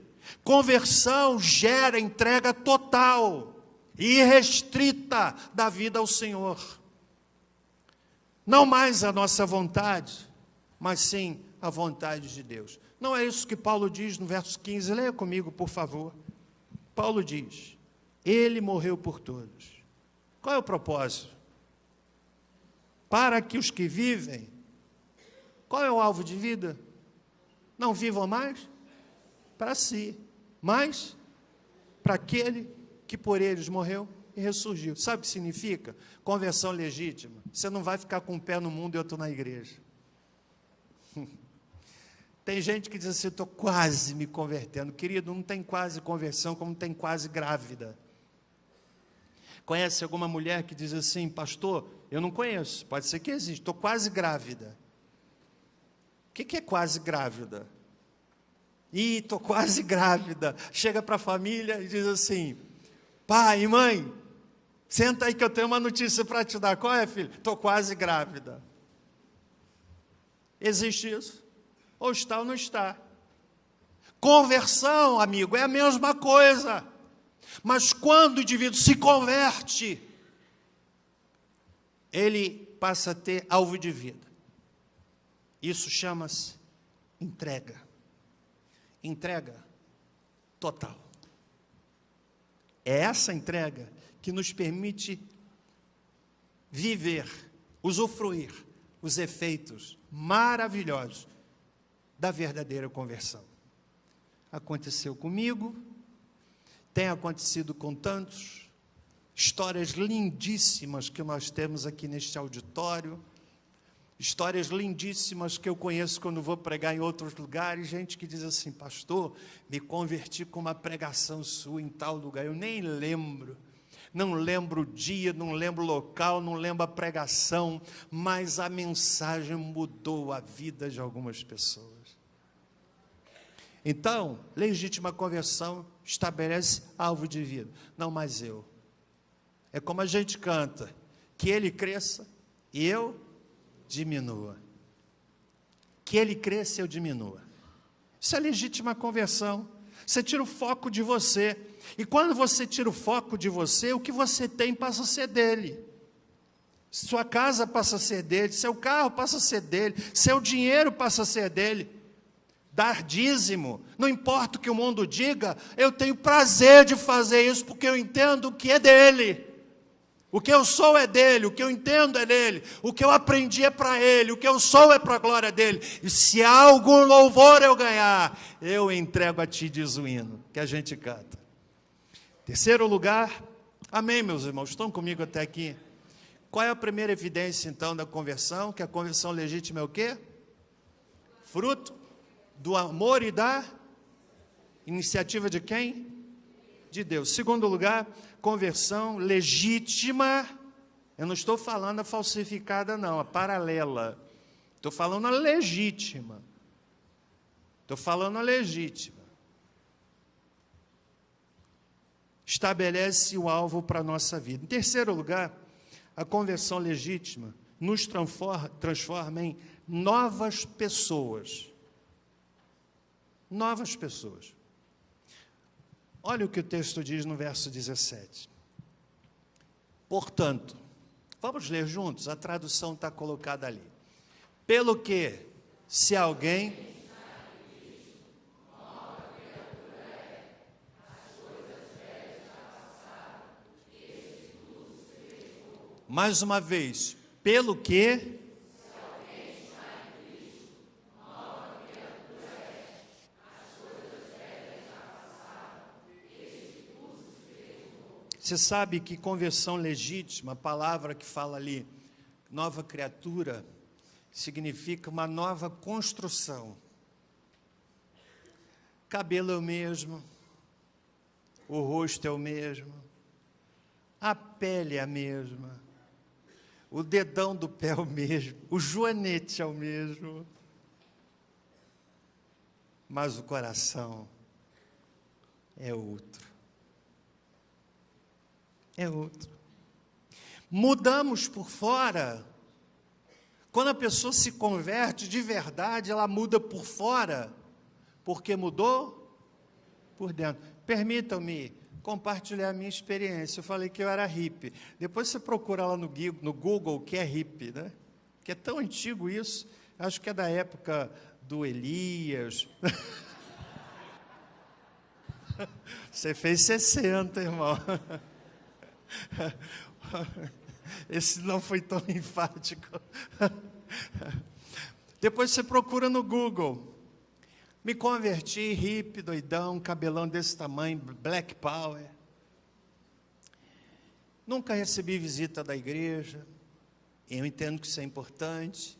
Speaker 3: Conversão gera entrega total e irrestrita da vida ao Senhor. Não mais a nossa vontade, mas sim a vontade de Deus. Não é isso que Paulo diz no verso 15? Leia comigo, por favor. Paulo diz: Ele morreu por todos. Qual é o propósito? Para que os que vivem. Qual é o alvo de vida? Não vivam mais para si, mas para aquele que por eles morreu e ressurgiu. Sabe o que significa? Conversão legítima. Você não vai ficar com um pé no mundo e outro na igreja. Tem gente que diz assim, estou quase me convertendo. Querido, não tem quase conversão, como tem quase grávida. Conhece alguma mulher que diz assim, pastor, eu não conheço, pode ser que exista, estou quase grávida. O que é quase grávida? Ih, estou quase grávida. Chega para a família e diz assim, pai e mãe, senta aí que eu tenho uma notícia para te dar. Qual é, filho? Estou quase grávida. Existe isso? Ou está ou não está. Conversão, amigo, é a mesma coisa. Mas quando o indivíduo se converte, ele passa a ter alvo de vida. Isso chama-se entrega. Entrega total. É essa entrega que nos permite viver, usufruir os efeitos maravilhosos da verdadeira conversão. Aconteceu comigo, tem acontecido com tantos, histórias lindíssimas que nós temos aqui neste auditório, histórias lindíssimas que eu conheço quando vou pregar em outros lugares, gente que diz assim, pastor, me converti com uma pregação sua em tal lugar, eu nem lembro, não lembro o dia, não lembro o local, não lembro a pregação, mas a mensagem mudou a vida de algumas pessoas. Então, legítima conversão estabelece alvo de vida, não mais eu. É como a gente canta, que ele cresça e eu diminua. Que ele cresça e eu diminua. Isso é legítima conversão. Você tira o foco de você. E quando você tira o foco de você, o que você tem passa a ser dele. Sua casa passa a ser dele, seu carro passa a ser dele, seu dinheiro passa a ser dele. Dar dízimo, não importa o que o mundo diga, eu tenho prazer de fazer isso, porque eu entendo o que é dele. O que eu sou é dele, o que eu entendo é dele, o que eu aprendi é para ele, o que eu sou é para a glória dele. E se há algum louvor eu ganhar, eu entrego a ti, diz o hino, que a gente canta. Terceiro lugar, amém, meus irmãos, estão comigo até aqui? Qual é a primeira evidência, então, da conversão? Que a conversão legítima é o quê? Fruto do amor e da iniciativa de quem? De Deus. Segundo lugar, conversão legítima, eu não estou falando a falsificada não, a paralela, estou falando a legítima, estabelece o alvo para a nossa vida. Em terceiro lugar, a conversão legítima nos transforma em novas pessoas. Novas pessoas. Olha o que o texto diz no verso 17. Portanto, vamos ler juntos, a tradução está colocada ali. Pelo que, se alguém... Mais uma vez, pelo que... Você sabe que conversão legítima, a palavra que fala ali, nova criatura, significa uma nova construção. Cabelo é o mesmo, o rosto é o mesmo, a pele é a mesma, o dedão do pé é o mesmo, o joanete é o mesmo, mas o coração é outro. É outro. Mudamos por fora. Quando a pessoa se converte de verdade, ela muda por fora, porque mudou por dentro. Permitam-me compartilhar a minha experiência. Eu falei que eu era hippie. Depois você procura lá no Google o que é hippie, né? Que é tão antigo isso. Acho que é da época do Elias. Você fez 60, irmão. Esse não foi tão enfático. Depois você procura no Google. Me converti, hippie, doidão, cabelão desse tamanho, Black Power. Nunca recebi visita da igreja. Eu entendo que isso é importante.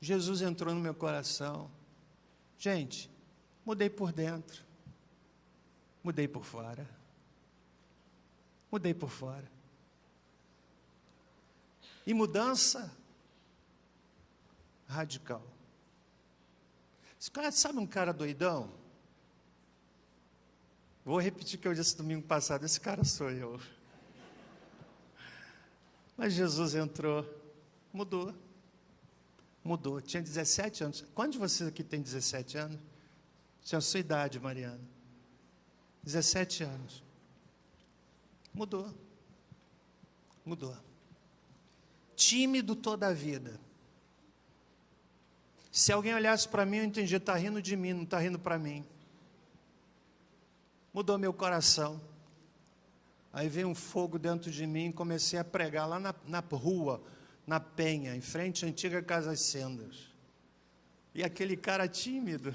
Speaker 3: Jesus entrou no meu coração. Gente, mudei por dentro, mudei por fora. Mudei por fora. E mudança radical. Sabe um cara doidão? Vou repetir o que eu disse domingo passado, esse cara sou eu. Mas Jesus entrou, mudou. Mudou, tinha 17 anos. Quantos de vocês aqui tem 17 anos? Tinha a sua idade, Mariana. 17 anos. Mudou. Mudou. Tímido toda a vida. Se alguém olhasse para mim, eu entendia, está rindo de mim, não está rindo para mim. Mudou meu coração. Aí veio um fogo dentro de mim, comecei a pregar lá na rua, na Penha, em frente à antiga Casa Sendas. E aquele cara tímido,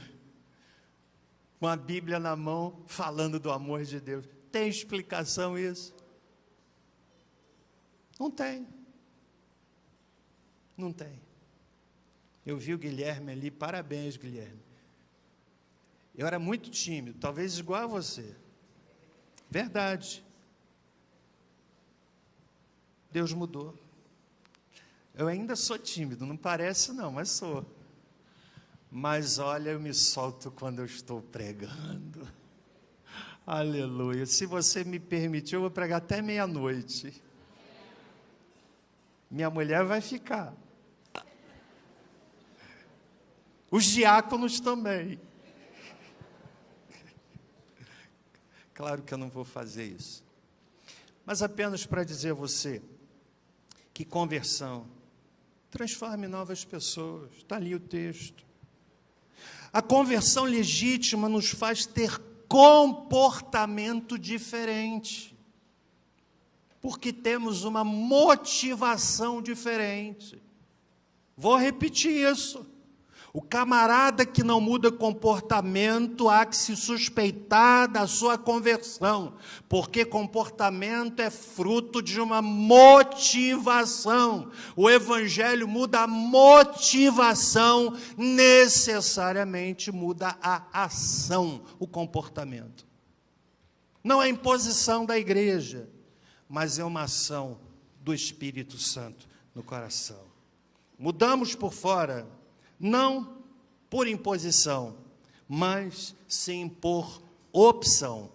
Speaker 3: com a Bíblia na mão, falando do amor de Deus. Tem explicação isso? Não tem. Não tem. Eu vi o Guilherme ali, parabéns, Guilherme. Eu era muito tímido, talvez igual a você. Verdade. Deus mudou. Eu ainda sou tímido, não parece não, mas sou. Mas olha, eu me solto quando eu estou pregando. Aleluia. Se você me permitir, eu vou pregar até meia-noite. Minha mulher vai ficar. Os diáconos também. Claro que eu não vou fazer isso. Mas apenas para dizer a você que conversão transforma em novas pessoas. Está ali o texto. A conversão legítima nos faz ter comportamento diferente. Porque temos uma motivação diferente. Vou repetir isso. O camarada que não muda comportamento, há que se suspeitar da sua conversão, porque comportamento é fruto de uma motivação. O Evangelho muda a motivação, necessariamente muda a ação, o comportamento. Não é imposição da igreja, mas é uma ação do Espírito Santo no coração. Mudamos por fora, não por imposição, mas sim por opção,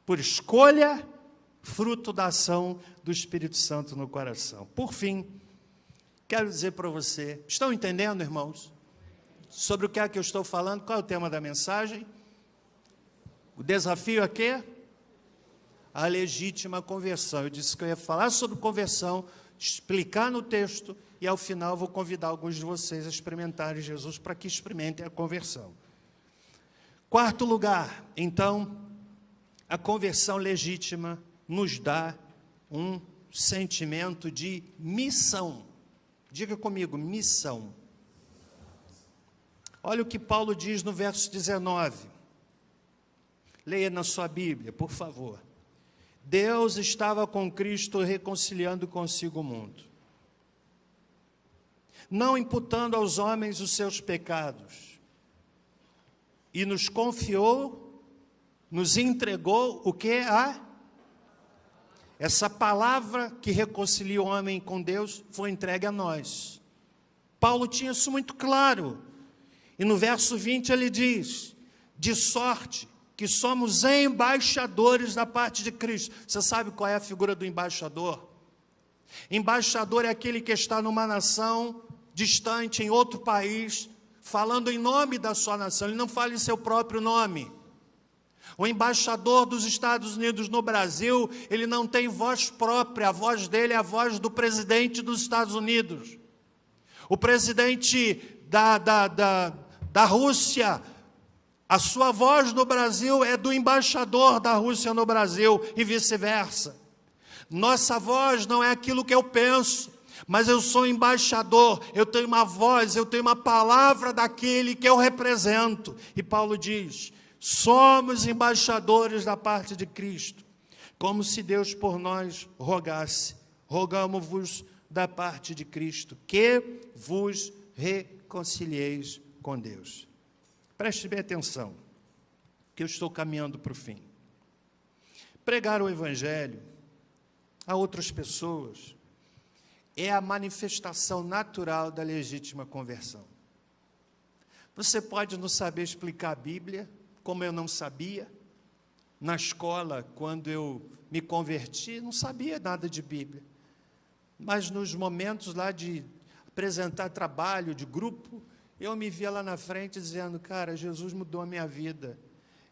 Speaker 3: por escolha, fruto da ação do Espírito Santo no coração. Por fim, quero dizer para você, estão entendendo, irmãos? Sobre o que é que eu estou falando? Qual é o tema da mensagem? O desafio aqui é a legítima conversão. Eu disse que eu ia falar sobre conversão, explicar no texto, e ao final vou convidar alguns de vocês a experimentarem Jesus para que experimentem a conversão. Quarto lugar, então, a conversão legítima nos dá um sentimento de missão. Diga comigo, missão. Olha o que Paulo diz no verso 19. Leia na sua Bíblia, por favor. Deus estava com Cristo reconciliando consigo o mundo, não imputando aos homens os seus pecados, e nos confiou, nos entregou o que? Essa palavra que reconcilia o homem com Deus foi entregue a nós. Paulo tinha isso muito claro, e no verso 20 ele diz, de sorte que somos embaixadores da parte de Cristo. Você sabe qual é a figura do embaixador? Embaixador é aquele que está numa nação distante, em outro país, falando em nome da sua nação. Ele não fala em seu próprio nome. O embaixador dos Estados Unidos no Brasil, ele não tem voz própria, a voz dele é a voz do presidente dos Estados Unidos. O presidente da Rússia, a sua voz no Brasil é do embaixador da Rússia no Brasil e vice-versa. Nossa voz não é aquilo que eu penso, mas eu sou embaixador, eu tenho uma voz, eu tenho uma palavra daquele que eu represento. E Paulo diz, somos embaixadores da parte de Cristo, como se Deus por nós rogasse. Rogamo-vos da parte de Cristo, que vos reconcilieis com Deus. Preste bem atenção, que eu estou caminhando para o fim. Pregar o Evangelho a outras pessoas é a manifestação natural da legítima conversão. Você pode não saber explicar a Bíblia, como eu não sabia. Na escola, quando eu me converti, não sabia nada de Bíblia. Mas nos momentos lá de apresentar trabalho, de grupo, eu me via lá na frente dizendo, cara, Jesus mudou a minha vida.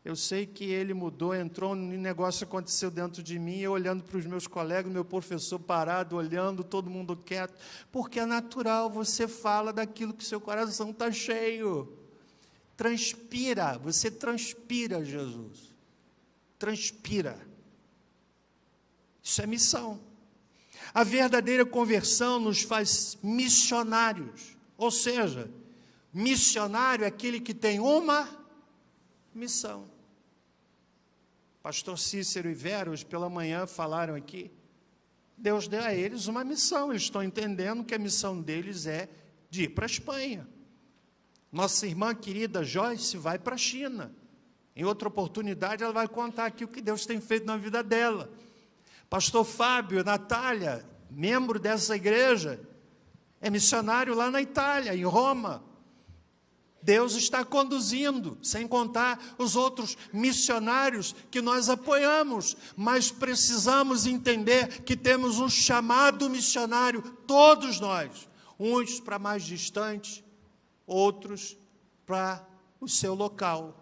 Speaker 3: Eu sei que Ele mudou, entrou, um negócio aconteceu dentro de mim, eu olhando para os meus colegas, meu professor parado, olhando, todo mundo quieto, porque é natural, você fala daquilo que seu coração está cheio. Transpira, você transpira, Jesus. Transpira. Isso é missão. A verdadeira conversão nos faz missionários, ou seja, missionário é aquele que tem uma missão. Pastor Cícero e Vera, hoje pela manhã, falaram aqui, Deus deu a eles uma missão, eles estão entendendo que a missão deles é de ir para a Espanha. Nossa irmã querida Joyce vai para a China. Em outra oportunidade, ela vai contar aqui o que Deus tem feito na vida dela. Pastor Fábio, Natália, membro dessa igreja, é missionário lá na Itália, em Roma. Deus está conduzindo, sem contar os outros missionários que nós apoiamos, mas precisamos entender que temos um chamado missionário, todos nós, uns para mais distante, outros para o seu local.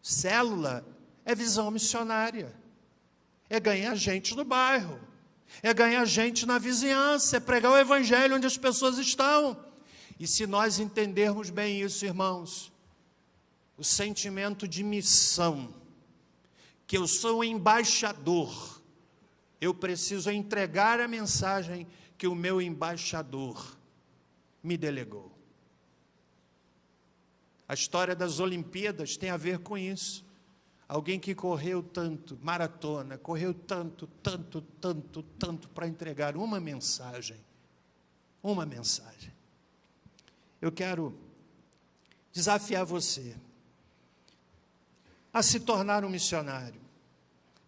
Speaker 3: Célula é visão missionária, é ganhar gente no bairro, é ganhar gente na vizinhança, é pregar o Evangelho onde as pessoas estão. E se nós entendermos bem isso, irmãos, o sentimento de missão, que eu sou um embaixador, eu preciso entregar a mensagem que o meu embaixador me delegou. A história das Olimpíadas tem a ver com isso. Alguém que correu tanto, maratona, correu tanto para entregar uma mensagem. Uma mensagem. Eu quero desafiar você a se tornar um missionário,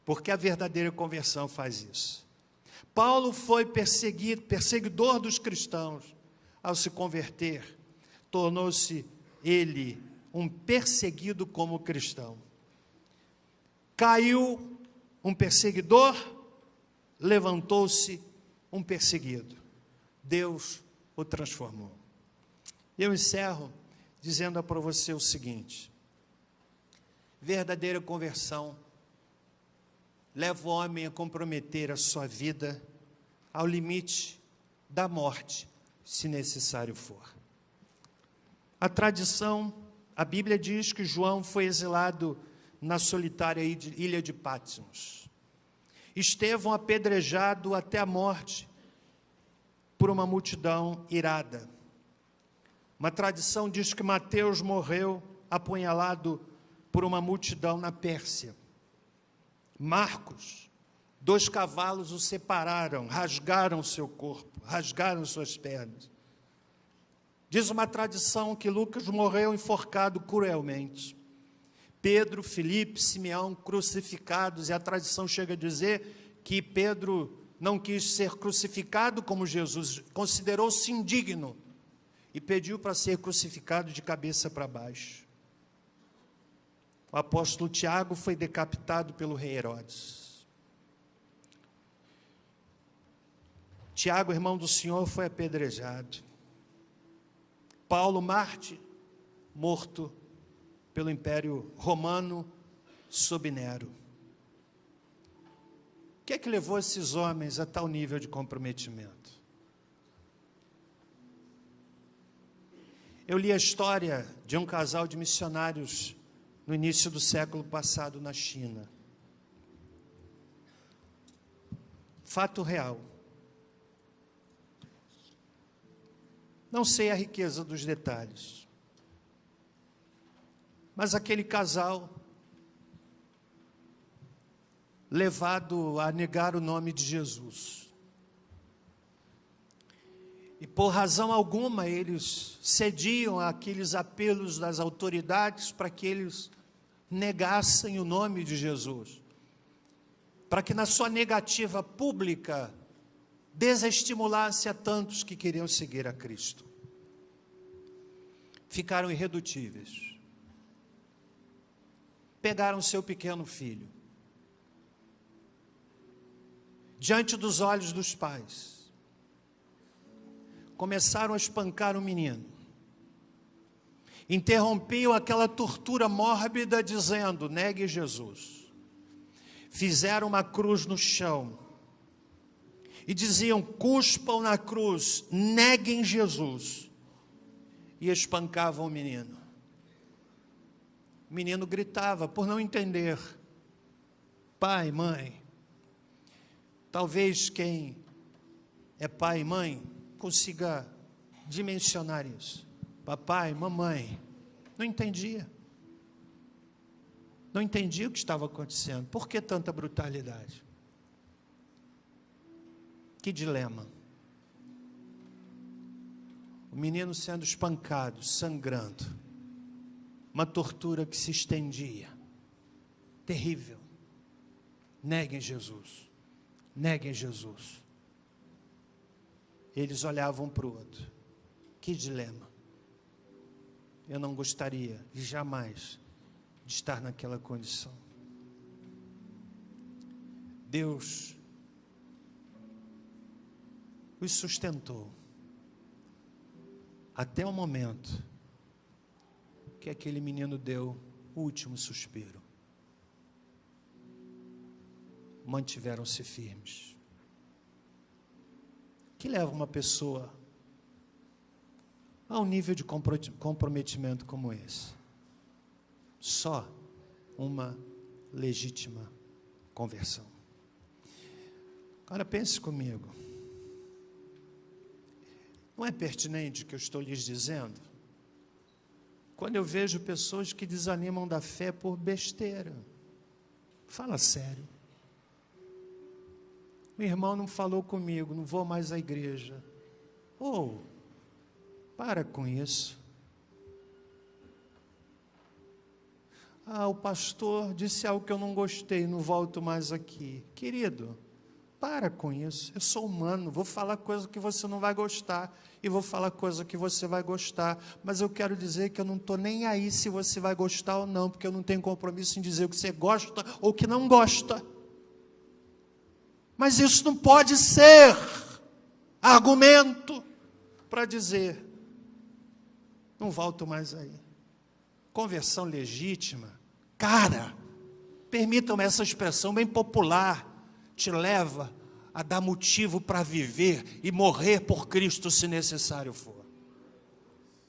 Speaker 3: porque a verdadeira conversão faz isso. Paulo foi perseguidor dos cristãos. Ao se converter, tornou-se ele um perseguido como cristão. Caiu um perseguidor, levantou-se um perseguido. Deus o transformou. Eu encerro dizendo para você o seguinte: verdadeira conversão leva o homem a comprometer a sua vida ao limite da morte, se necessário for. A tradição, a Bíblia diz que João foi exilado na solitária ilha de Patmos. Estevão apedrejado até a morte por uma multidão irada. Uma tradição diz que Mateus morreu apunhalado por uma multidão na Pérsia. Marcos, 2 cavalos o separaram, rasgaram seu corpo, rasgaram suas pernas. Diz uma tradição que Lucas morreu enforcado cruelmente. Pedro, Filipe, Simeão crucificados, e a tradição chega a dizer que Pedro não quis ser crucificado como Jesus, considerou-se indigno e pediu para ser crucificado de cabeça para baixo. O apóstolo Tiago foi decapitado pelo rei Herodes. Tiago, irmão do Senhor, foi apedrejado. Paulo, Marte, morto pelo Império Romano sob Nero. O que é que levou esses homens a tal nível de comprometimento? Eu li a história de um casal de missionários no início do século passado na China. Fato real. Não sei a riqueza dos detalhes, mas aquele casal, levado a negar o nome de Jesus, E por razão alguma eles cediam àqueles apelos das autoridades para que eles negassem o nome de Jesus, para que na sua negativa pública desestimulasse a tantos que queriam seguir a Cristo. Ficaram irredutíveis. Pegaram seu pequeno filho, diante dos olhos dos pais, começaram a espancar o menino, interrompiam aquela tortura mórbida dizendo: negue Jesus. Fizeram uma cruz no chão e diziam: cuspam na cruz, neguem Jesus, e espancavam o menino. O menino gritava por não entender. Pai, mãe, talvez quem é pai e mãe consiga dimensionar isso. Papai, mamãe, não entendia. Não entendia o que estava acontecendo. Por que tanta brutalidade? Que dilema. O menino sendo espancado, sangrando. Uma tortura que se estendia. Terrível. Neguem Jesus. Neguem Jesus. Eles olhavam para o outro. Que dilema. Eu não gostaria, jamais, de estar naquela condição. Deus os sustentou até o momento que aquele menino deu o último suspiro. Mantiveram-se firmes. Que leva uma pessoa a um nível de comprometimento como esse? Só uma legítima conversão. Agora pense comigo. Não é pertinente o que eu estou lhes dizendo? Quando eu vejo pessoas que desanimam da fé por besteira. Fala sério. O irmão não falou comigo, não vou mais à igreja. Para com isso. O pastor disse algo que eu não gostei, não volto mais aqui. Querido, para com isso. Eu sou humano, vou falar coisa que você não vai gostar e vou falar coisa que você vai gostar, mas eu quero dizer que eu não estou nem aí se você vai gostar ou não, porque eu não tenho compromisso em dizer o que você gosta ou o que não gosta. Mas isso não pode ser argumento para dizer: não volto mais aí. Conversão legítima, cara, permitam-me essa expressão bem popular, te leva a dar motivo para viver e morrer por Cristo se necessário for.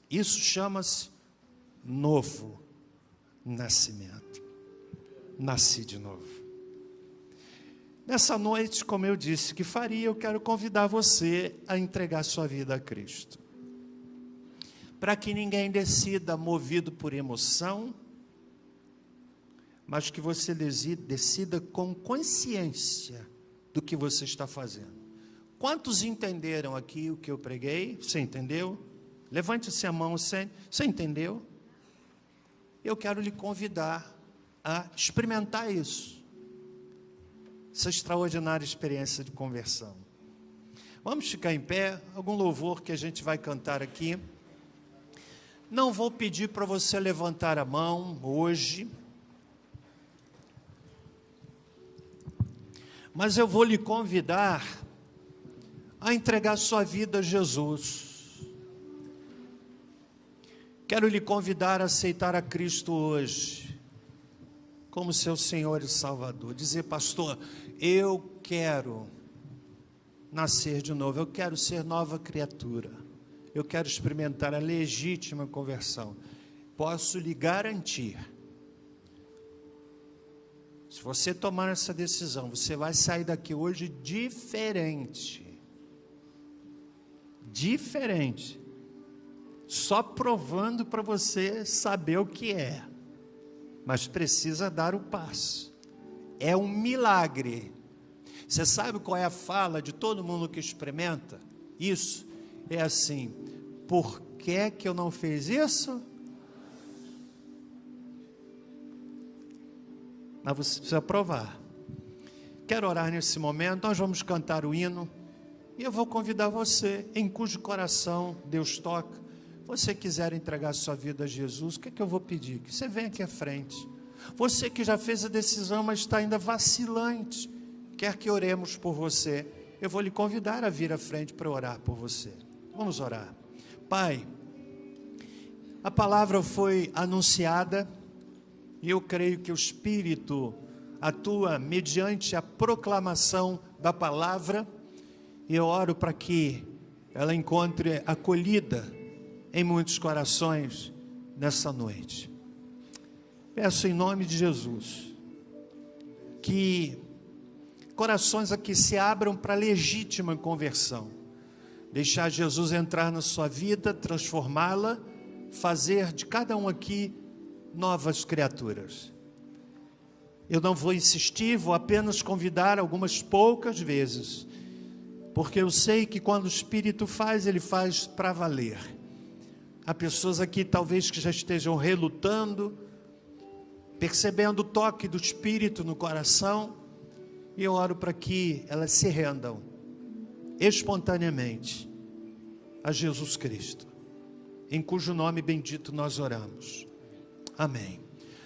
Speaker 3: Isso chama-se novo nascimento. Nasci de novo. Nessa noite, como eu disse que faria, eu quero convidar você a entregar sua vida a Cristo. Para que ninguém decida movido por emoção, mas que você decida com consciência do que você está fazendo. Quantos entenderam aqui o que eu preguei? Você entendeu? Levante-se a mão, você entendeu? Eu quero lhe convidar a experimentar isso. Essa extraordinária experiência de conversão. Vamos ficar em pé, algum louvor que a gente vai cantar aqui. Não vou pedir para você levantar a mão hoje, mas eu vou lhe convidar a entregar sua vida a Jesus. Quero lhe convidar a aceitar a Cristo hoje como seu Senhor e Salvador. Dizer: pastor, eu quero nascer de novo, eu quero ser nova criatura, eu quero experimentar a legítima conversão. Posso lhe garantir, se você tomar essa decisão, você vai sair daqui hoje diferente, só provando para você saber o que é, mas precisa dar o passo. É um milagre. Você sabe qual é a fala de todo mundo que experimenta isso? é assim: por que eu não fiz isso? Mas você precisa provar. Quero orar nesse momento. Nós vamos cantar o hino. E eu vou convidar você, em cujo coração Deus toca, você quiser entregar sua vida a Jesus, o que eu vou pedir? Que você venha aqui à frente. Você que já fez a decisão, mas está ainda vacilante, quer que oremos por você, eu vou lhe convidar a vir à frente para orar por você. Vamos orar. Pai, a palavra foi anunciada, e eu creio que o Espírito atua mediante a proclamação da palavra, e eu oro para que ela encontre acolhida em muitos corações nessa noite. Peço em nome de Jesus, que corações aqui se abram para legítima conversão, deixar Jesus entrar na sua vida, transformá-la, fazer de cada um aqui novas criaturas. Eu não vou insistir, vou apenas convidar algumas poucas vezes, porque eu sei que quando o Espírito faz, Ele faz para valer. Há pessoas aqui talvez que já estejam relutando, percebendo o toque do Espírito no coração, e eu oro para que elas se rendam espontaneamente a Jesus Cristo, em cujo nome bendito nós oramos. Amém.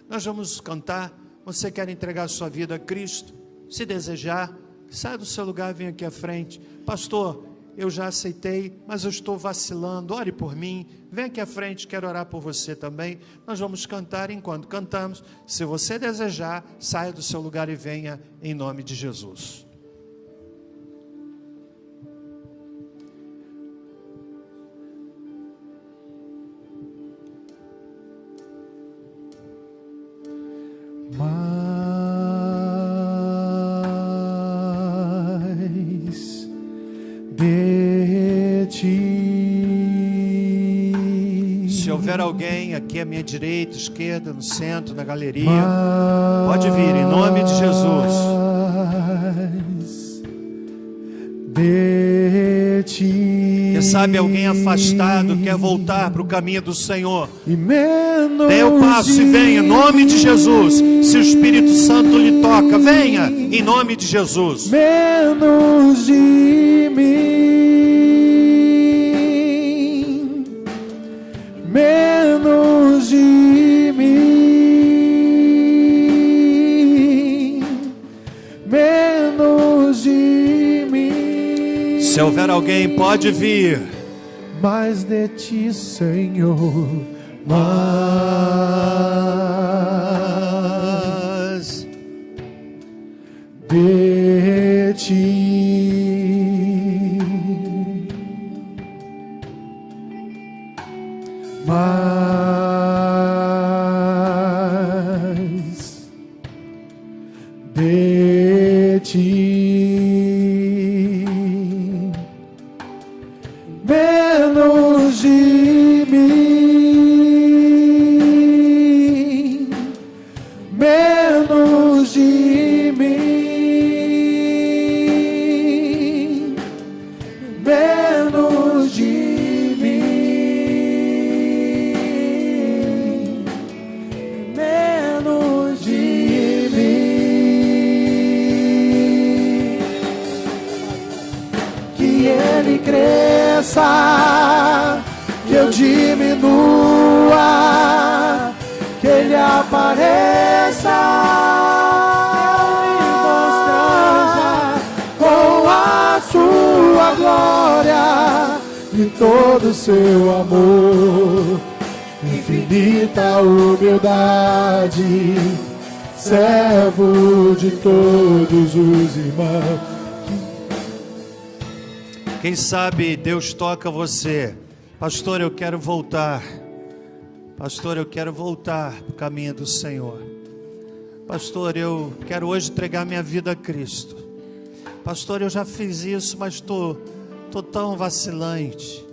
Speaker 3: Nós vamos cantar. Você quer entregar a sua vida a Cristo? Se desejar, saia do seu lugar, vem aqui à frente. Pastor, eu já aceitei, mas eu estou vacilando, ore por mim, vem aqui à frente, quero orar por você também. Nós vamos cantar. Enquanto cantamos, se você desejar, saia do seu lugar e venha em nome de Jesus.
Speaker 4: Mais de ti.
Speaker 3: Se houver alguém aqui à minha direita, esquerda, no centro, na galeria, pode vir em nome de Jesus.
Speaker 4: De ti.
Speaker 3: Quem sabe alguém afastado quer voltar para o caminho do Senhor,
Speaker 4: E menos
Speaker 3: dê o passo e venha em nome de Jesus. Se o Espírito Santo lhe toca, venha em nome de Jesus.
Speaker 4: Menos de mim, menos de mim, menos de mim.
Speaker 3: Se houver alguém, pode vir.
Speaker 4: Mais de ti, Senhor,
Speaker 3: Mas
Speaker 4: de ti, mais de ti, menos de mim, menos de mim, menos de mim, menos de mim. Que ele cresça, que eu diminua, que ele apareça e mostrar com a sua glória e todo o seu amor, infinita humildade, servo de todos os irmãos.
Speaker 3: quem sabe Deus toca você. Pastor, eu quero voltar. Pastor, eu quero voltar para o caminho do Senhor. Pastor, eu quero hoje entregar minha vida a Cristo. Pastor, eu já fiz isso, mas estou tão vacilante.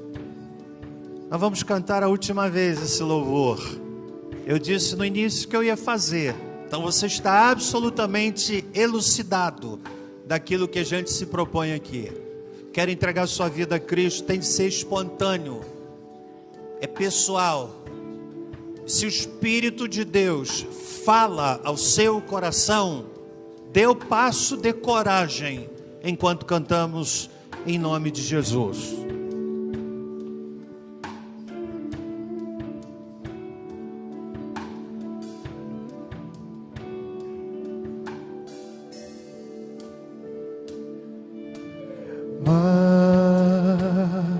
Speaker 3: Nós vamos cantar a última vez esse louvor. Eu disse no início que eu ia fazer. Então você está absolutamente elucidado daquilo que a gente se propõe aqui. quer entregar sua vida a Cristo, tem de ser espontâneo, é pessoal. Se o Espírito de Deus fala ao seu coração, dê o passo de coragem enquanto cantamos em nome de Jesus.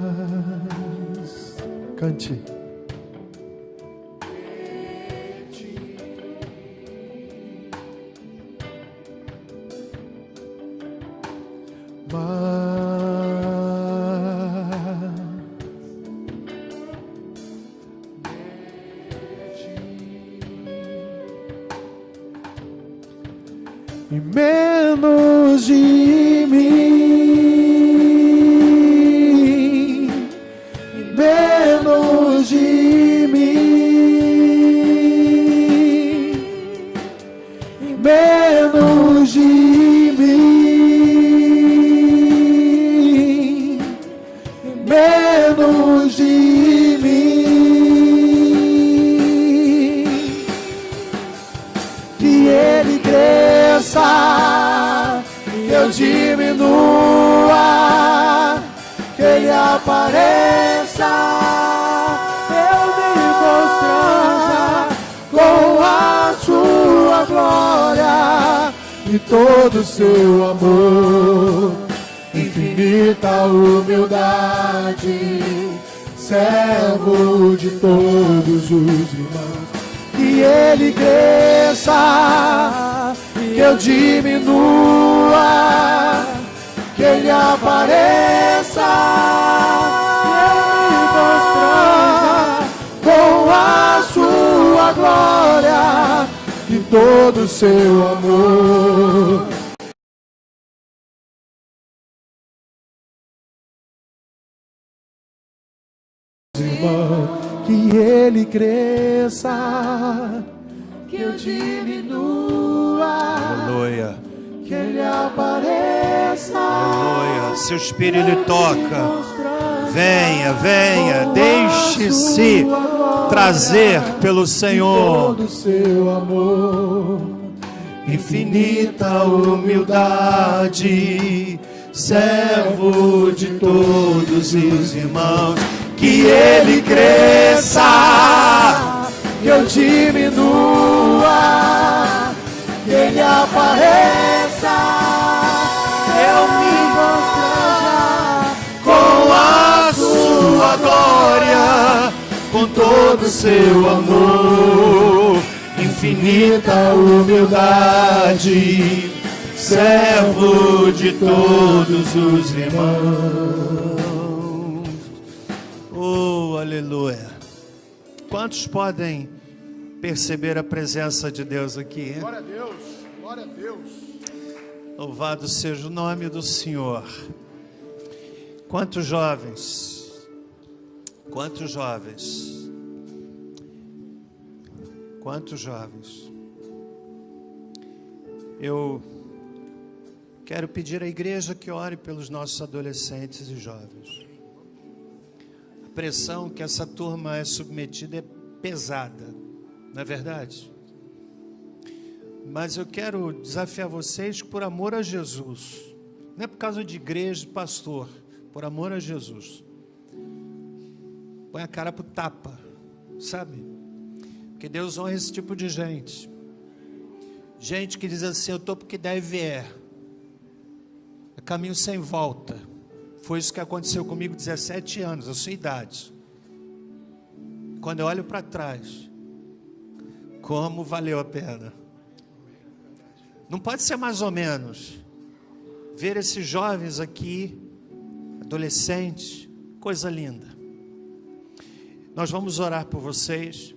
Speaker 4: Mas cante. E menos de mim, e menos de mim, e menos de mim, e menos de mim, que Ele cresça, que eu diminua, que Ele apareça, eu me constranja com a sua glória e todo o seu amor, infinita humildade, servo de todos os irmãos. Que Ele cresça, que eu diminua, que Ele apareça, eu me constranja com a sua glória e todo o seu amor. Irmão, que Ele cresça, que eu diminua,
Speaker 3: Aleluia,
Speaker 4: que Ele apareça.
Speaker 3: aleluia. Se o Espírito lhe toca, venha, venha, deixe-se trazer pelo Senhor.
Speaker 4: Todo o seu amor,
Speaker 3: Infinita humildade, servo de todos os irmãos. Que Ele cresça,
Speaker 4: que eu diminua, que Ele apareça,
Speaker 3: eu me
Speaker 4: constranja
Speaker 3: com a sua glória, com todo o seu amor, infinita humildade, servo de todos os irmãos. Oh, aleluia. Quantos podem perceber a presença de Deus aqui?
Speaker 4: Glória a Deus, glória a Deus.
Speaker 3: Louvado seja o nome do Senhor. Quantos jovens, quantos jovens, quantos jovens. Eu quero pedir à igreja que ore pelos nossos adolescentes e jovens. A pressão que essa turma é submetida é pesada, não é verdade? Mas eu quero desafiar vocês por amor a Jesus, não é por causa de igreja, de pastor, por amor a Jesus. Põe a cara pro tapa, sabe? Porque Deus honra esse tipo de gente. Gente que diz assim, eu estou porque daí vier. É caminho sem volta. Foi isso que aconteceu comigo, 17 anos, a sua idade. Quando eu olho para trás, como valeu a pena. Não pode ser mais ou menos. Ver esses jovens aqui, adolescentes, coisa linda. Nós vamos orar por vocês.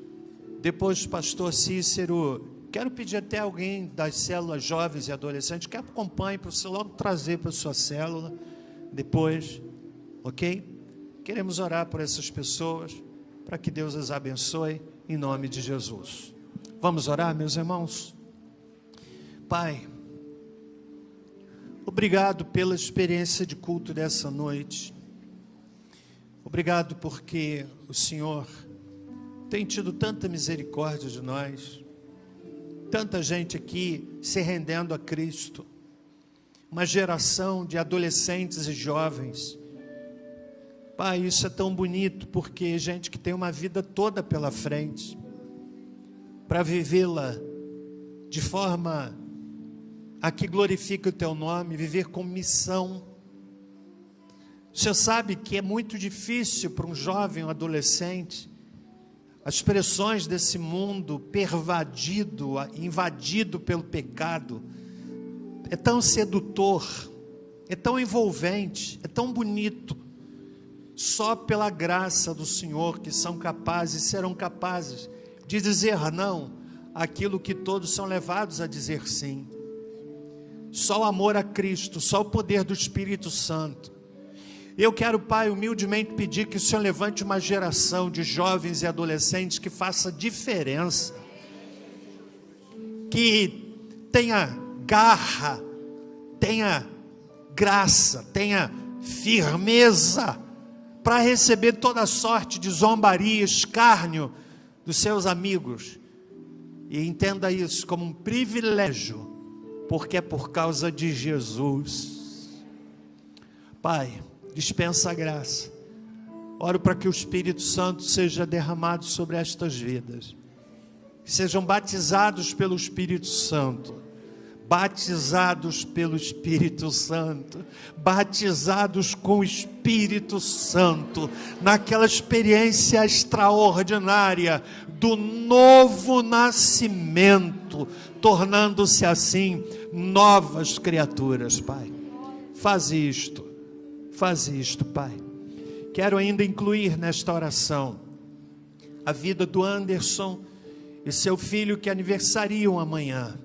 Speaker 3: Depois, pastor Cícero, quero pedir até alguém das células jovens e adolescentes que acompanhe para você logo trazer para a sua célula. Depois, ok? Queremos orar por essas pessoas, para que Deus as abençoe, em nome de Jesus. Vamos orar, meus irmãos? Pai, Obrigado pela experiência de culto dessa noite. Obrigado porque o Senhor tem tido tanta misericórdia de nós. Tanta gente aqui se rendendo a Cristo. Uma geração de adolescentes e jovens. Pai, isso é tão bonito, porque gente que tem uma vida toda pela frente, para vivê-la de forma a que glorifique o Teu nome, viver com missão. O Senhor sabe que é muito difícil para um jovem, um adolescente, as pressões desse mundo pervadido, invadido pelo pecado, é tão sedutor, é tão envolvente, é tão bonito. Só pela graça do Senhor que são capazes, serão capazes de dizer não àquilo que todos são levados a dizer sim. Só o amor a Cristo, só o poder do Espírito Santo. Eu quero, Pai, humildemente pedir que o Senhor levante uma geração de jovens e adolescentes que faça diferença, que tenha garra, tenha graça, tenha firmeza, para receber toda sorte de zombaria, escárnio dos seus amigos, e entenda isso como um privilégio, porque é por causa de Jesus. Pai, dispensa a graça. Oro para que o Espírito Santo seja derramado sobre estas vidas, que sejam batizados pelo Espírito Santo, batizados pelo Espírito Santo, batizados com o Espírito Santo, naquela experiência extraordinária do novo nascimento, tornando-se assim novas criaturas, Pai. Faz isto, Pai. Quero ainda incluir nesta oração a vida do Anderson e seu filho que aniversariam amanhã.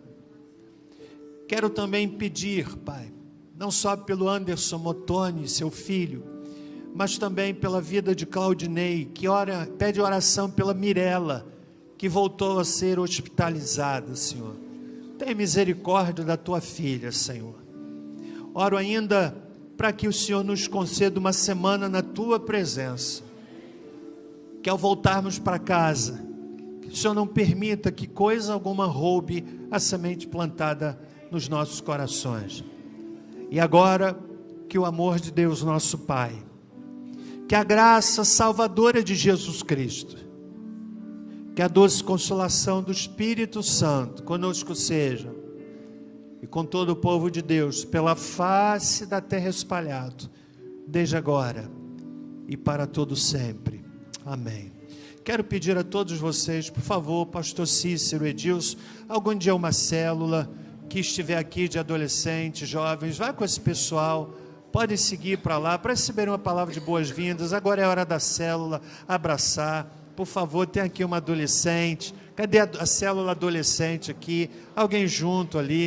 Speaker 3: Quero também pedir, Pai, não só pelo Anderson Motoni, seu filho, mas também pela vida de Claudinei, que pede oração pela Mirella, que voltou a ser hospitalizada, Senhor. Tem misericórdia da tua filha, Senhor. Oro ainda para que o Senhor nos conceda uma semana na tua presença, que ao voltarmos para casa, que o Senhor não permita que coisa alguma roube a semente plantada nos nossos corações. E agora, que o amor de Deus nosso Pai, que a graça salvadora de Jesus Cristo, que a doce consolação do Espírito Santo conosco seja, e com todo o povo de Deus, pela face da terra espalhado, desde agora e para todo sempre. Amém. Quero pedir a todos vocês, por favor, pastor Cícero, Edilson, algum dia uma célula que estiver aqui de adolescentes, jovens, vai com esse pessoal, podem seguir para lá, para receber uma palavra de boas-vindas. Agora é a hora da célula, abraçar, por favor, tem aqui uma adolescente, cadê a célula adolescente aqui, alguém junto ali.